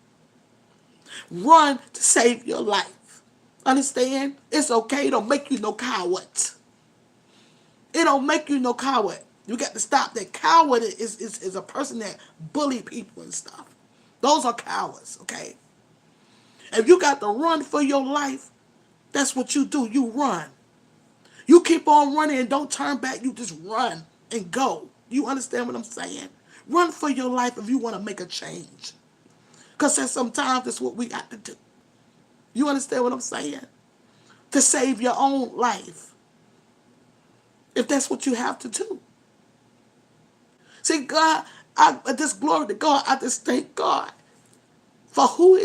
Run to save your life. Understand? It's okay. It don't make you no coward. It don't make you no coward. You got to stop that. Coward is a person that bully people and stuff. Those are cowards, okay? If you got to run for your life, that's what you do. You run. You keep on running and don't turn back. You just run and go. You understand what I'm saying? Run for your life if you want to make a change. Because sometimes that's what we got to do. You understand what I'm saying? To save your own life. If that's what you have to do. See, God, I just glory to God. I just thank God for who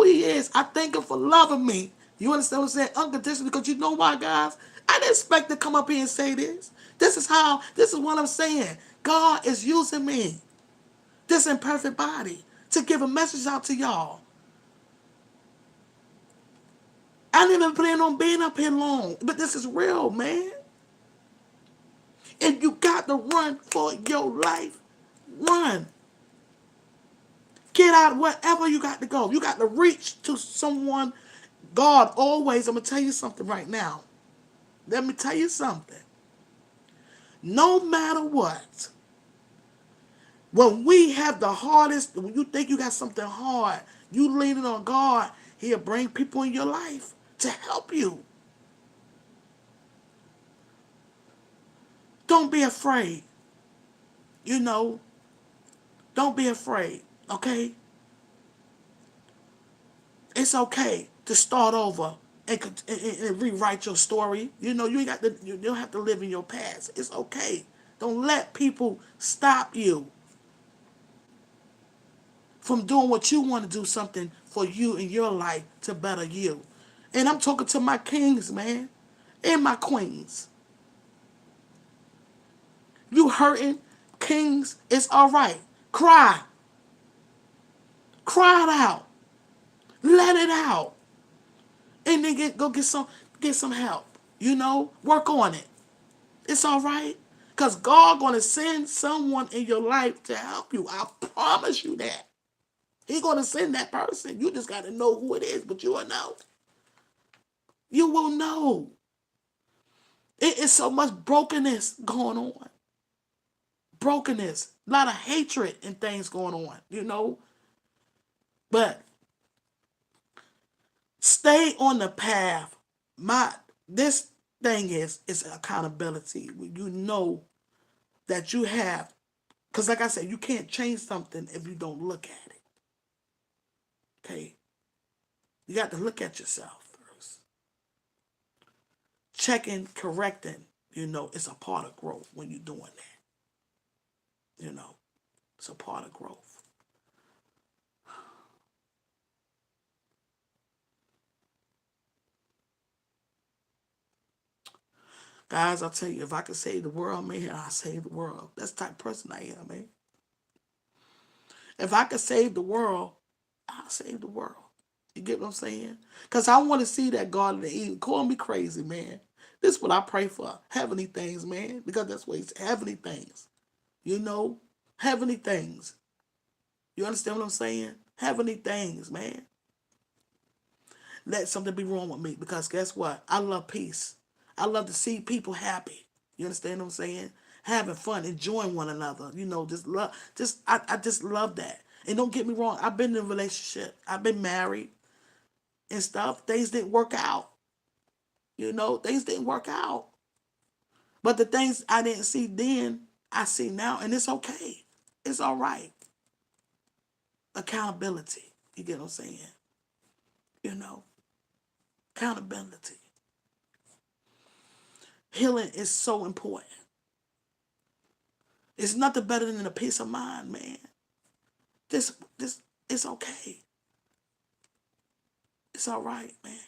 He is. I thank Him for loving me. You understand what I'm saying? Unconditionally, because you know why, guys? I didn't expect to come up here and say this. This is what I'm saying. God is using me, this imperfect body, to give a message out to y'all. I didn't even plan on being up here long, but this is real, man. And you got to run for your life. Run. Get out wherever you got to go. You got to reach to someone. God always, I'm going to tell you something right now. Let me tell you something. No matter what, when we have the hardest, when you think you got something hard, you leaning on God, He'll bring people in your life to help you. Don't be afraid. You know, don't be afraid, okay? It's okay to start over and rewrite your story. You don't have to live in your past. It's okay. Don't let people stop you from doing what you want to do, something for you in your life to better you. And I'm talking to my kings, man, and my queens. You hurting, kings, it's all right. Cry. Cry it out. Let it out. And then go get some help. Work on it. It's all right. Because God going to send someone in your life to help you. I promise you that. He going to send that person. You just got to know who it is, but you will know. You will know. It is so much brokenness going on. Brokenness. A lot of hatred and things going on. But stay on the path. This thing is accountability. You know that you have, because like I said, you can't change something if you don't look at it. Okay? You got to look at yourself first. Checking, correcting, it's a part of growth when you're doing that. It's a part of growth. Guys, I'll tell you, if I could save the world, man, I'll save the world. That's the type of person I am, man. If I could save the world, I'll save the world. You get what I'm saying? Because I want to see that Garden of Eden. Call me crazy, man. This is what I pray for. Heavenly things, man. Because that's what it's heavenly things. Heavenly things. You understand what I'm saying? Heavenly things, man. Let something be wrong with me. Because guess what? I love peace. I love to see people happy. You understand what I'm saying? Having fun, enjoying one another. Just love. I just love that. And don't get me wrong. I've been in a relationship. I've been married and stuff. Things didn't work out. Things didn't work out. But the things I didn't see then, I see now, and it's okay. It's all right. Accountability. You get what I'm saying? You know, accountability. Healing is so important. It's nothing better than a peace of mind, man. This, it's okay. It's all right, man.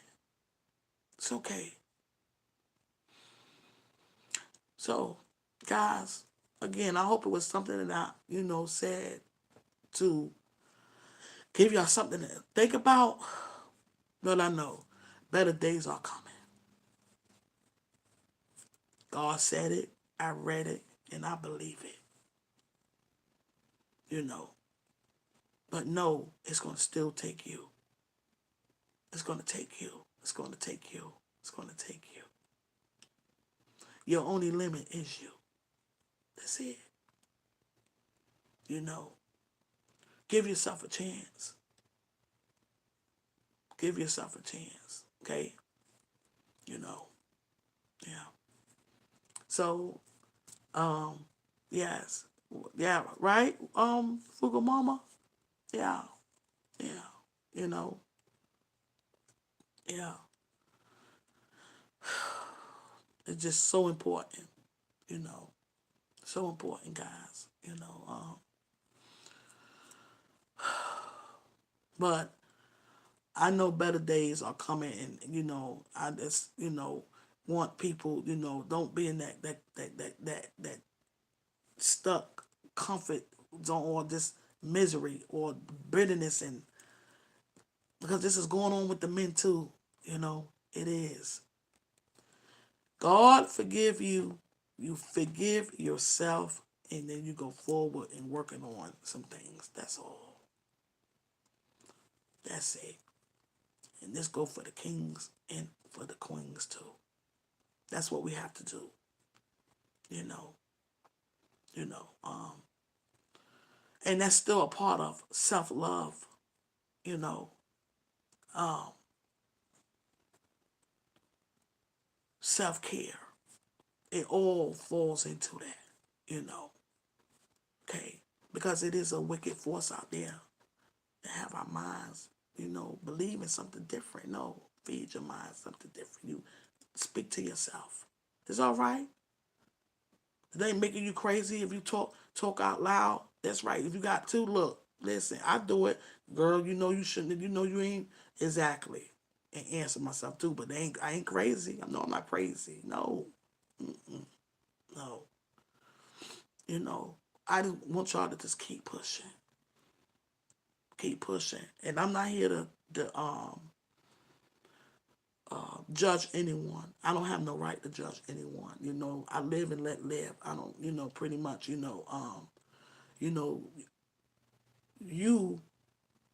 It's okay. So, guys, again, I hope it was something that I, said to give y'all something to think about. But I know better days are coming. God said it, I read it, and I believe it. You know. But no, it's going to still take you. It's going to take you. It's going to take you. It's going to take you. Your only limit is you. That's it. Give yourself a chance. Give yourself a chance. Okay? Yeah. So, yes. Yeah, right? Fuga Mama? Yeah. Yeah. You know. Yeah. It's just so important. You know. So important, guys. But I know better days are coming, and I just want people, don't be in that stuck comfort zone or this misery or bitterness, and because this is going on with the men too. It is. God forgive you. You forgive yourself, and then you go forward and working on some things. That's all. That's it. And this go for the kings and for the queens too. That's what we have to do. You know. You know. And that's still a part of self-love. You know. Um, Self-care. It all falls into that. You know. Okay. Because it is a wicked force out there to have our minds, believe in something different. No. Feed your mind something different. You speak to yourself. It's all right. It ain't making you crazy if you talk out loud. That's right. If you got to, look, listen, I do it. Girl, you shouldn't. You ain't. Exactly. And answer myself too, but I ain't crazy. I know I'm not crazy. No. Mm-mm. No. You know, I just want y'all to just keep pushing. And I'm not here to judge anyone. I don't have no right to judge anyone. You know, I live and let live. I don't, pretty much, you know, you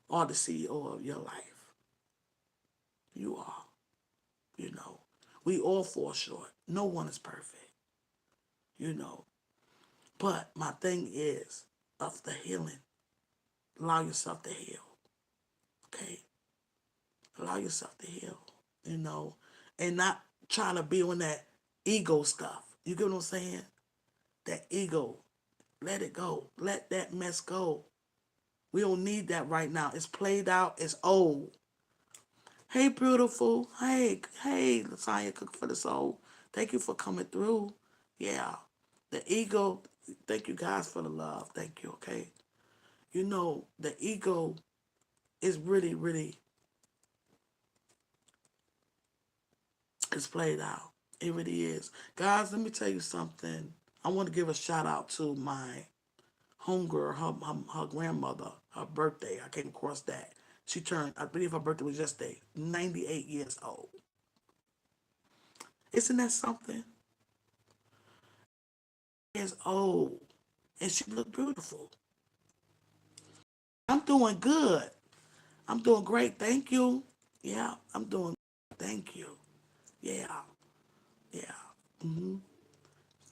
are the CEO of your life. You are, you know. We all fall short. No one is perfect, you know. But my thing is, of the healing, allow yourself to heal. Okay? Allow yourself to heal, you know, and not trying to be on that ego stuff. You get what I'm saying? That ego. Let it go. Let that mess go. We don't need that right now. It's played out. It's old. Hey, beautiful. Hey, Lasagna Cook for the Soul. Thank you for coming through. Yeah. The ego. Thank you guys for the love. Thank you, okay? You know, the ego is really, really, it's played out. It really is. Guys, let me tell you something. I want to give a shout out to my homegirl, her grandmother, her birthday. I came across that. She turned, I believe her birthday was yesterday, 98 years old. Isn't that something? Years old. And she looked beautiful. I'm doing good. I'm doing great. Thank you. Yeah, I'm doing good. Thank you. Yeah, yeah. hmm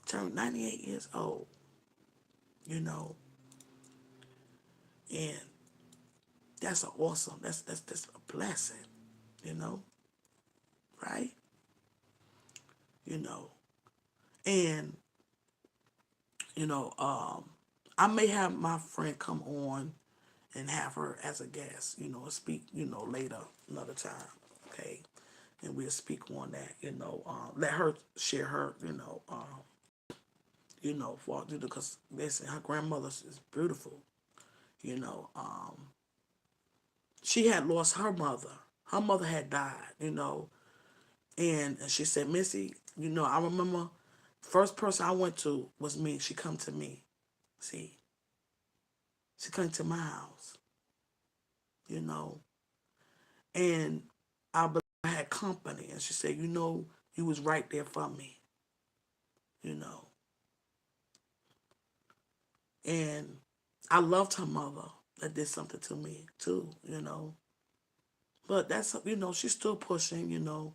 Turned 98 years old, you know, and that's a awesome, that's a blessing, you know, right? You know, and you know, I may have my friend come on and have her as a guest, speak, later another time, okay, and we'll speak on that, let her share her, for because listen, her grandmother is beautiful, you know, she had lost her mother. Her mother had died, and she said, Missy, I remember first person I went to was me. She come to me. See, she came to my house, you know, and I had company, and she said, you was right there for me, you know, and I loved her mother. That did something to me too, But that's she's still pushing, and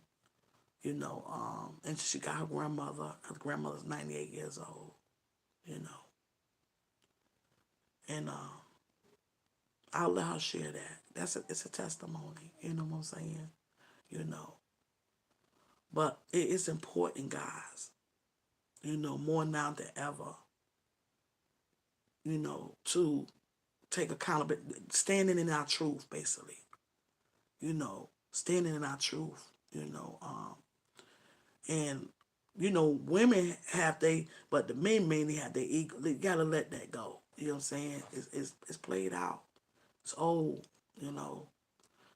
she got her grandmother. Her grandmother's 98 years old, you know, and I'll let her share that. It's a testimony, you know what I'm saying, you know. But it is important, guys, more now than ever, to take accountability, standing in our truth, basically, standing in our truth, and women have but the men mainly have their ego. They gotta let that go. You know what I'm saying? It's played out. It's old. You know,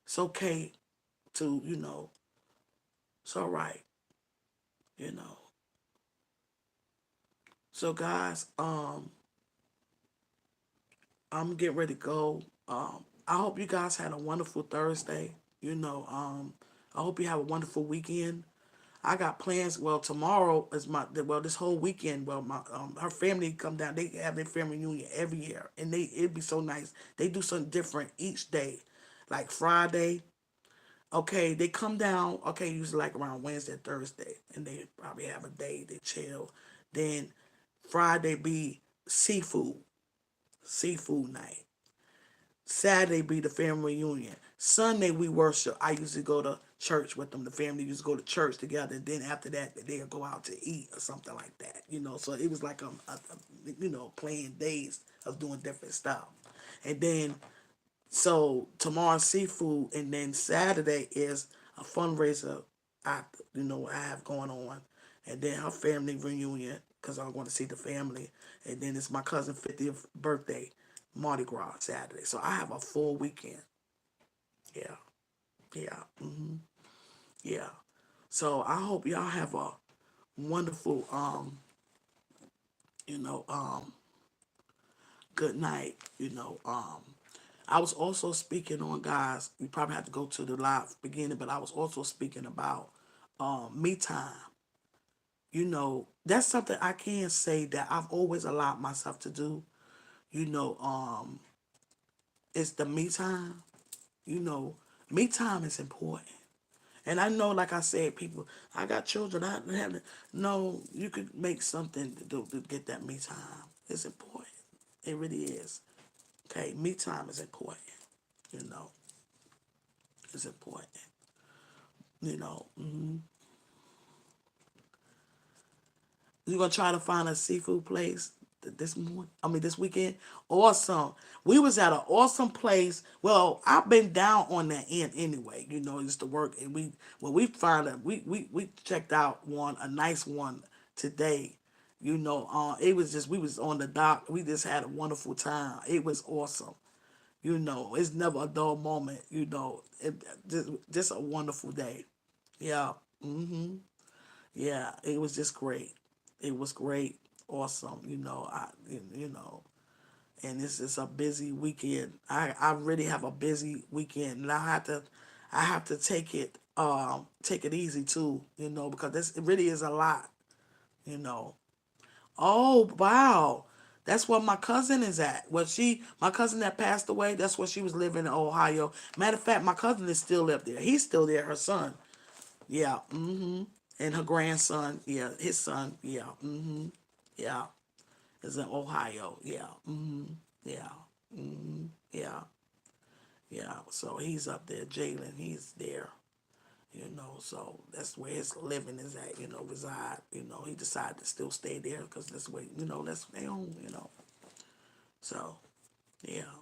it's okay to it's all right. You know. So guys, I'm getting ready to go. I hope you guys had a wonderful Thursday. I hope you have a wonderful weekend. I got plans. Well, tomorrow is this whole weekend. Well, my her family come down. They have their family reunion every year, and it'd be so nice. They do something different each day, like Friday. Okay, they come down. Okay, usually like around Wednesday, Thursday, and they probably have a day they chill. Then Friday be seafood, seafood night. Saturday be the family reunion. Sunday we worship. I usually go to church with them. The family used to go to church together. And then after that, they'll go out to eat or something like that. So it was like playing days of doing different stuff. And then so tomorrow's seafood, and then Saturday is a fundraiser. I have going on, and then her family reunion because I'm going to see the family, and then it's my cousin's 50th birthday, Mardi Gras Saturday. So I have a full weekend. Yeah, yeah, yeah. So I hope y'all have a wonderful good night. I was also speaking on, guys. You probably have to go to the live beginning, but I was also speaking about me time. That's something I can say that I've always allowed myself to do. You know, it's the me time. You know, me time is important. And I know, like I said, people, I got children. I have to, no, you could make something to get that me time. It's important. It really is. Okay, me time is important. You know, it's important. You're gonna try to find a seafood place this morning. I mean, this weekend. Awesome. We was at an awesome place. Well, I've been down on that end anyway. Just to work, and we found that we checked out a nice one today. It was just we was on the dock. We just had a wonderful time. It was awesome. It's never a dull moment. Just a wonderful day. Yeah. Yeah, it was just great. It was great, awesome. And this is a busy weekend. I really have a busy weekend, and I have to take it easy too. Because this it really is a lot. You know. Oh wow, that's where my cousin is at. My cousin that passed away. That's where she was living in Ohio. Matter of fact, my cousin is still up there. He's still there. Her son. Yeah. And her grandson, yeah, his son, yeah, yeah, is in Ohio, yeah, yeah, yeah, yeah. So he's up there, Jalen, he's there, so that's where his living is at, reside. He decided to still stay there because that's where, that's their home. So, yeah.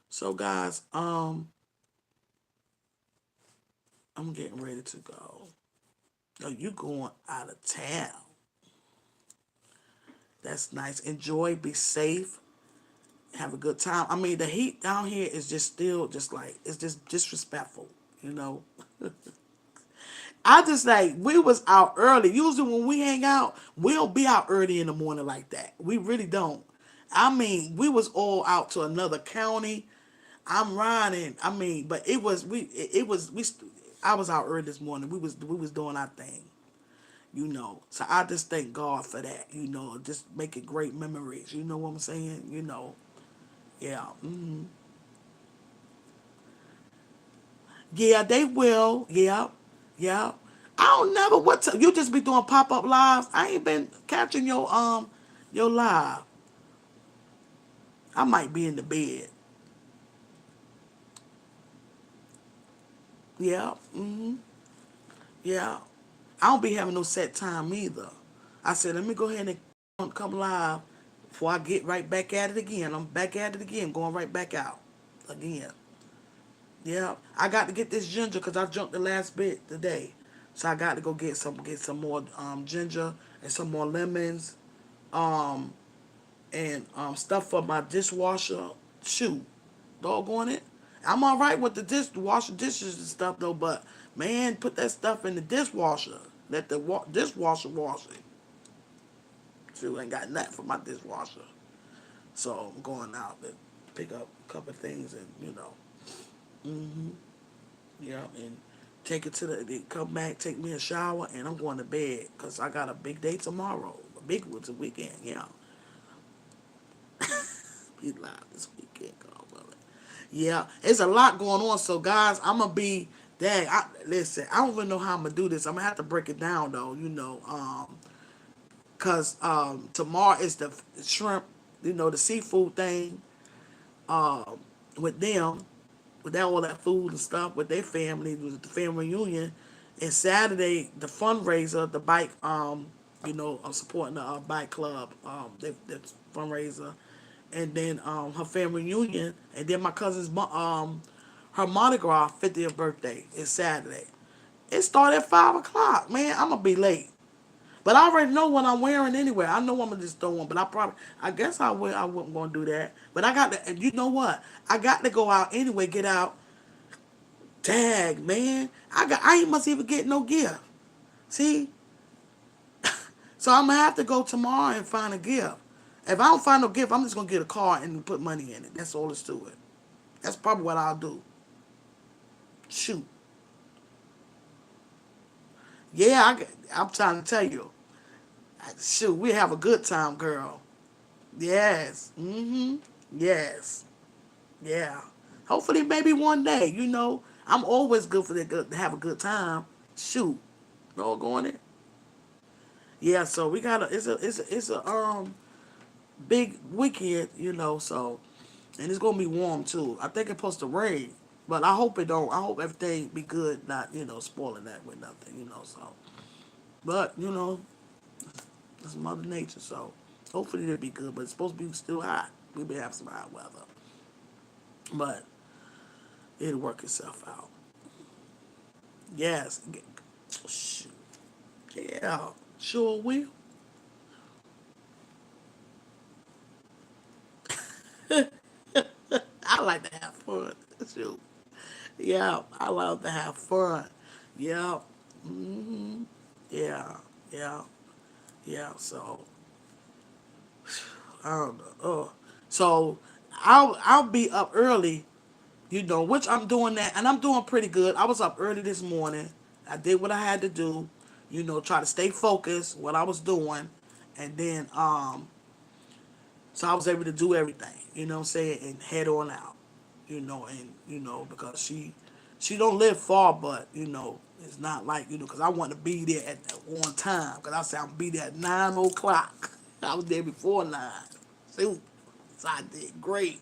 So, guys, I'm getting ready to go. Oh, you going out of town? That's nice. Enjoy, be safe, have a good time. I mean, the heat down here is just still just like it's just disrespectful, you know. I just like we was out early. Usually when we hang out, we don't be out early in the morning like that. We really don't. I mean, we was all out to another county. I'm riding. I mean, but it was I was out early this morning. We was doing our thing. So I just thank God for that. Just making great memories. You know what I'm saying? Yeah. Yeah, they will. Yeah. Yeah. I don't never you just be doing pop-up lives. I ain't been catching your live. I might be in the bed. Yeah. Yeah. I don't be having no set time either. I said, let me go ahead and come live before I get right back at it again. I'm back at it again, going right back out again. Yeah, I got to get this ginger because I jumped the last bit today. So I got to go get some more ginger and some more lemons, um, and stuff for my dishwasher. Shoot, doggone it. I'm all right with the dishwasher dishes and stuff though, but man, put that stuff in the dishwasher. Let the dishwasher wash it. Shoot, ain't got nothing for my dishwasher. So I'm going out to pick up a couple of things and yeah, and take it to come back, take me a shower, and I'm going to bed because I got a big day tomorrow. A big one's a weekend, Be live this weekend, God willing. Yeah, it's a lot going on. So, guys, I'm gonna be dang. Listen, I don't even know how I'm gonna do this. I'm gonna have to break it down though, cause tomorrow is the shrimp, the seafood thing, with them. With all that food and stuff with their family, with the family reunion. And Saturday, the fundraiser, the bike, I'm supporting the bike club, the fundraiser, and then her family reunion, and then my cousin's her Mardi Gras 50th birthday is Saturday. It started at 5 o'clock. Man, I'm gonna be late. But I already know what I'm wearing anyway. I know I'm gonna just throw one, but I guess I wasn't gonna do that. But I got to, and you know what? I got to go out anyway. Get out. Dag, man. I ain't must even get no gift. See? So I'm gonna have to go tomorrow and find a gift. If I don't find no gift, I'm just gonna get a car and put money in it. That's all it's to it. That's probably what I'll do. Shoot. Yeah, I'm trying to tell you. Shoot, we have a good time, girl. Yes. Mm-hmm. Yes. Yeah. Hopefully, maybe one day. I'm always good for to have a good time. Shoot, all going it. Yeah. So we got it's a big weekend. So and it's gonna be warm too. I think it's supposed to rain, but I hope it don't. I hope everything be good, not spoiling that with nothing. So, but it's Mother Nature. So hopefully it'll be good. But it's supposed to be still hot. We may have some hot weather, but it'll work itself out. Yes. Shoot. Yeah. Sure will. I like to have fun. Shoot. Yeah. I love to have fun. Yeah. Hmm. Yeah. Yeah. Yeah. So I don't know. So I'll be up early, which I'm doing that, and I'm doing pretty good. I was up early this morning. I did what I had to do, try to stay focused what I was doing, and then so I was able to do everything. What I'm saying, and head on out. And because she don't live far, but it's not like because I want to be there at one time. Because I said I'm be there at 9 o'clock. I was there before 9. Shoot. So I did great.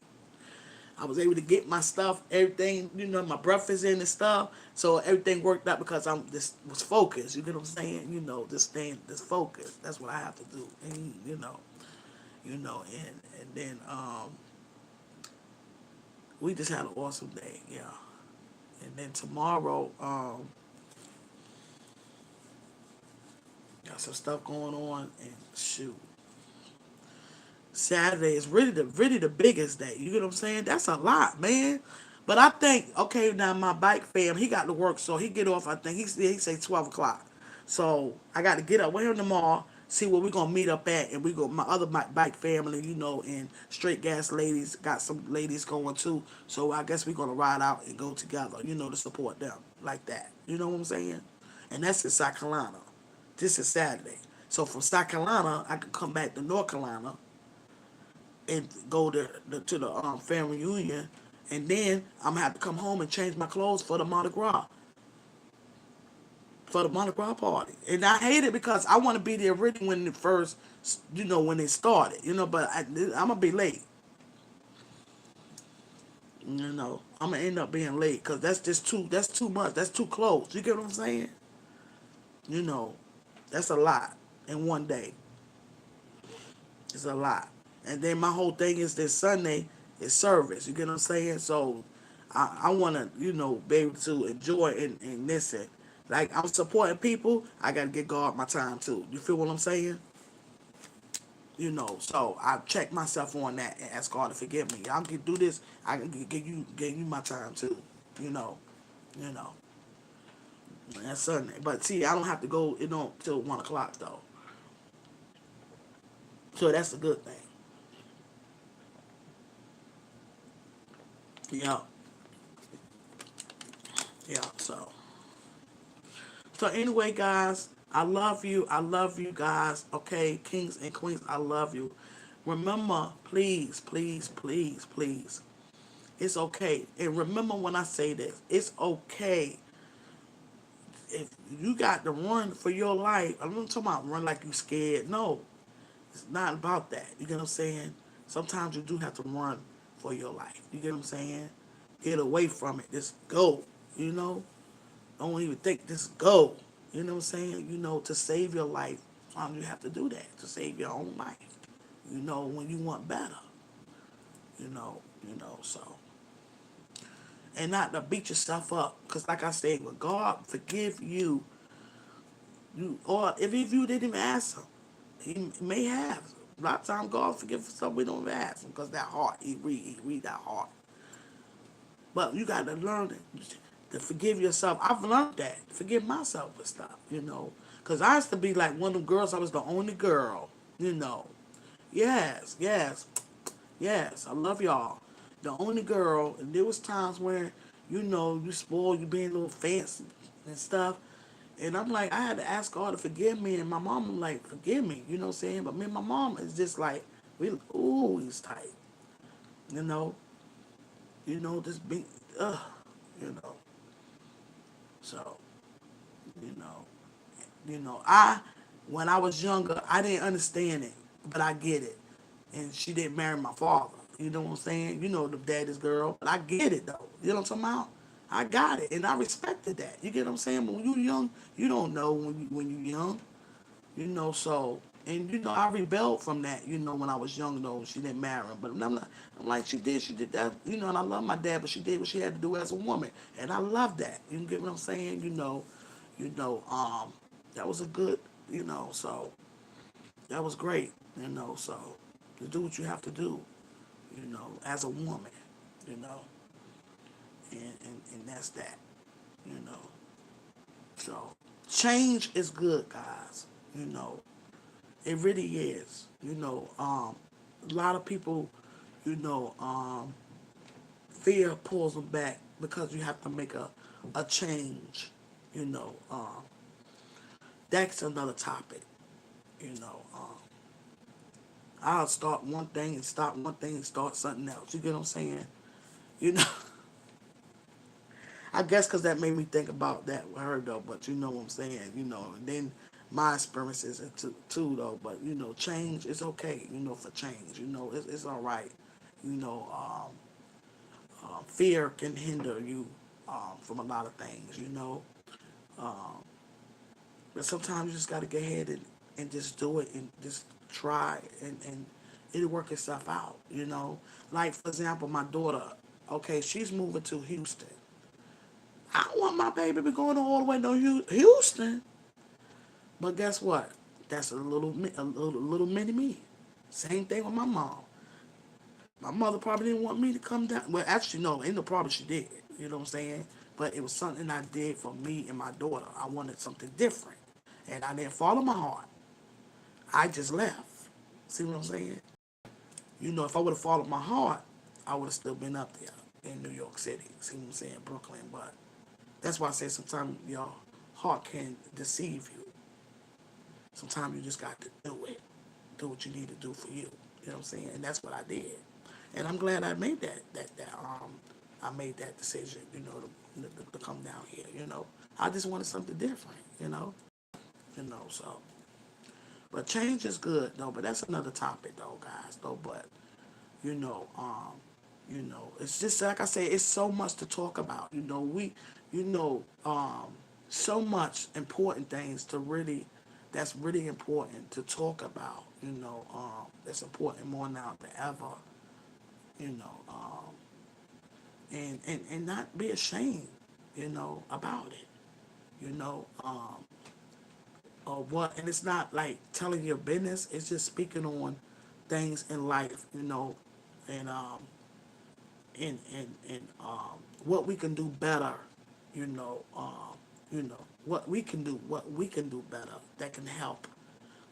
I was able to get my stuff, everything, my breakfast in and stuff. So everything worked out because I'm just was focused. You get what I'm saying? Just staying, just focused. That's what I have to do. And and then we just had an awesome day, yeah. And then tomorrow, got some stuff going on, and shoot, Saturday is really the biggest day. You get what I'm saying? That's a lot, man. But I think okay now my bike fam he got to work so he get off. I think he say 12 o'clock. So I got to get up with him tomorrow. See where we gonna meet up at, and we go my other bike family, and straight gas ladies got some ladies going too. So I guess we gonna ride out and go together, to support them like that. You know what I'm saying? And that's in South Carolina. This is Saturday. So from South Carolina, I could come back to North Carolina and go to the family reunion, and then I'm gonna have to come home and change my clothes for the Mardi Gras party. And I hate it because I want to be there really when it first, when it started, But I'm gonna be late. I'm gonna end up being late because that's just too. That's too much. That's too close. You get what I'm saying? You know, that's a lot in one day. It's a lot. And then my whole thing is this Sunday is service. You get what I'm saying? So I want to, be able to enjoy and listen. Like I'm supporting people, I got to get God my time too. You feel what I'm saying? So I check myself on that and ask God to forgive me. I can do this. I can give you my time too. You know, you know. That's Sunday. But see, I don't have to go. Till 1 o'clock though. So that's a good thing. Yeah, yeah. So anyway, guys, I love you. I love you guys. Okay, kings and queens, I love you. Remember, please, please, please, please. It's okay. And remember when I say this, it's okay if you got to run for your life. I'm not talking about run like you scared. No, it's not about that. You get what I'm saying? Sometimes you do have to run for your life. You get what I'm saying? Get away from it. Just go. You know? Don't even think. Just go. You know what I'm saying? To save your life, you have to do that to save your own life. When you want better. So and not to beat yourself up, because like I said, when God forgive you, or if you didn't even ask Him, He may have. A lot of times God forgive for something we don't even ask Him, because that heart, He read that heart. But you got to learn to forgive yourself. I've learned that. Forgive myself for stuff. Because I used to be like one of them girls, I was the only girl, you know. Yes, yes, yes. I love y'all. The only girl, and there was times where, you spoiled, you being a little fancy and stuff. And I'm like, I had to ask God to forgive me, and my mom was like, forgive me, you know what I'm saying? But me and my mom is just like, we always tight, you know, just be, ugh, you know. So, you know, I when I was younger, I didn't understand it, but I get it. And she didn't marry my father. You know what I'm saying? You know the daddy's girl, but I get it though. You know what I'm talking about? I got it, and I respected that. You get what I'm saying? But when you young, you don't know when you young. So and I rebelled from that. When I was young though, she didn't marry him, but I'm like she did that. And I love my dad, but she did what she had to do as a woman, and I love that. You get what I'm saying? You know, um, that was a good, so that was great. So to do what you have to do, as a woman, you know, and that's that, you know. So change is good, guys. You know, it really is. A lot of people, you know, um, fear pulls them back because you have to make a change. You know, that's another topic. You know, I'll start one thing and stop one thing and start something else. You get what I'm saying? You know, I guess because that made me think about that with her though. But you know what I'm saying? And then my experiences too though. But change is okay. For change, it's all right. You know, fear can hinder you from a lot of things. Um, but sometimes you just got to go ahead and just do it and just try and it'll work itself out. Like for example, my daughter. Okay, she's moving to Houston. I don't want my baby to be going all the way to Houston. But guess what? That's a little mini me. Same thing with my mom. My mother probably didn't want me to come down. Well, actually, no, ain't no problem. She did. You know what I'm saying? But it was something I did for me and my daughter. I wanted something different, and I didn't follow my heart. I just left. See what I'm saying? If I would have followed my heart, I would have still been up there in New York City. See what I'm saying? Brooklyn, but that's why I say sometimes your heart can deceive you. Sometimes you just got to do it. Do what you need to do for you. You know what I'm saying? And that's what I did. And I'm glad I made I made that decision, to come down here, I just wanted something different, so but change is good though, but that's another topic though, guys, though, but you know, um, it's just like I say, it's so much to talk about. You know, um, so much important things that's really important to talk about. That's important more now than ever. You know, and not be ashamed. About it. You know, or what, and it's not like telling your business. It's just speaking on things in life. And what we can do better, you know, what we can do better that can help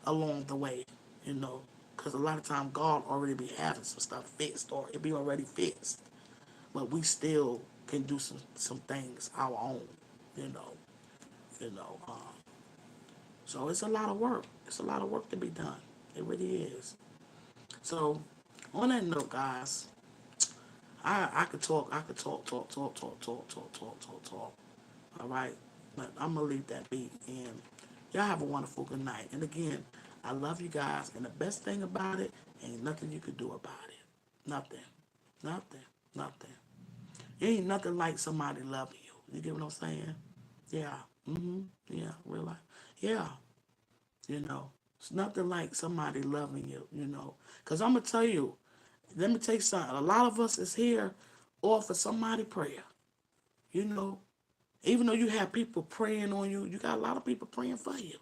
along the way, you know, because a lot of time God already be having some stuff fixed or it be already fixed, but we still can do some things our own, you know, you know. So it's a lot of work. It's a lot of work to be done. It really is. So on that note, guys, I could talk. I could talk. All right, but I'm gonna leave that be. And y'all have a wonderful good night. And again, I love you guys. And the best thing about it, ain't nothing you could do about it. Nothing. Nothing. Nothing. It ain't nothing like somebody loving you. You get what I'm saying? Yeah. Yeah. Real life. Yeah. It's nothing like somebody loving you. Cause I'm gonna tell you. Let me tell you something. A lot of us is here off of somebody prayer. You know, even though you have people praying on you, you got a lot of people praying for you.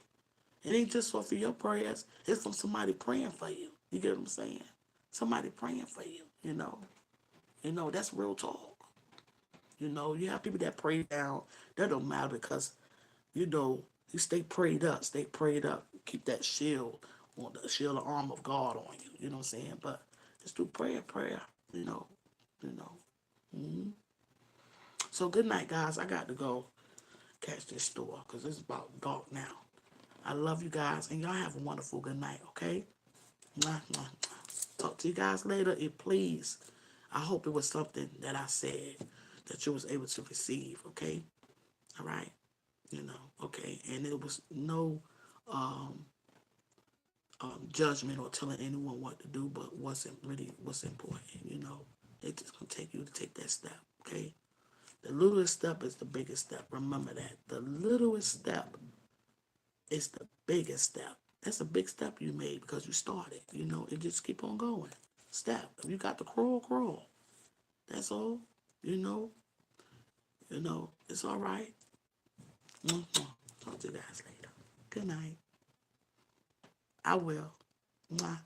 It ain't just for your prayers. It's from somebody praying for you. You get what I'm saying? Somebody praying for you. That's real talk. You have people that pray down. That don't matter because you know you stay prayed up. Stay prayed up. Keep that shield on the shield of arm of God on you. you know what I'm saying? But just do prayer, you know, you know. So good night, guys. I got to go catch this store because it's about dark now. I love you guys, and y'all have a wonderful good night, okay? Mwah, mwah, mwah. Talk to you guys later. And please, I hope it was something that I said that you was able to receive, okay? All right? You know, okay? And it was no judgment or telling anyone what to do, but what's important, you know? It's just going to take you to take that step, okay? The littlest step is the biggest step. Remember that. The littlest step is the biggest step. That's a big step you made because you started. You know, and just keep on going. Step. If you got to crawl, crawl. That's all. You know. It's all right. Talk to you guys later. Good night. I will. Mwah.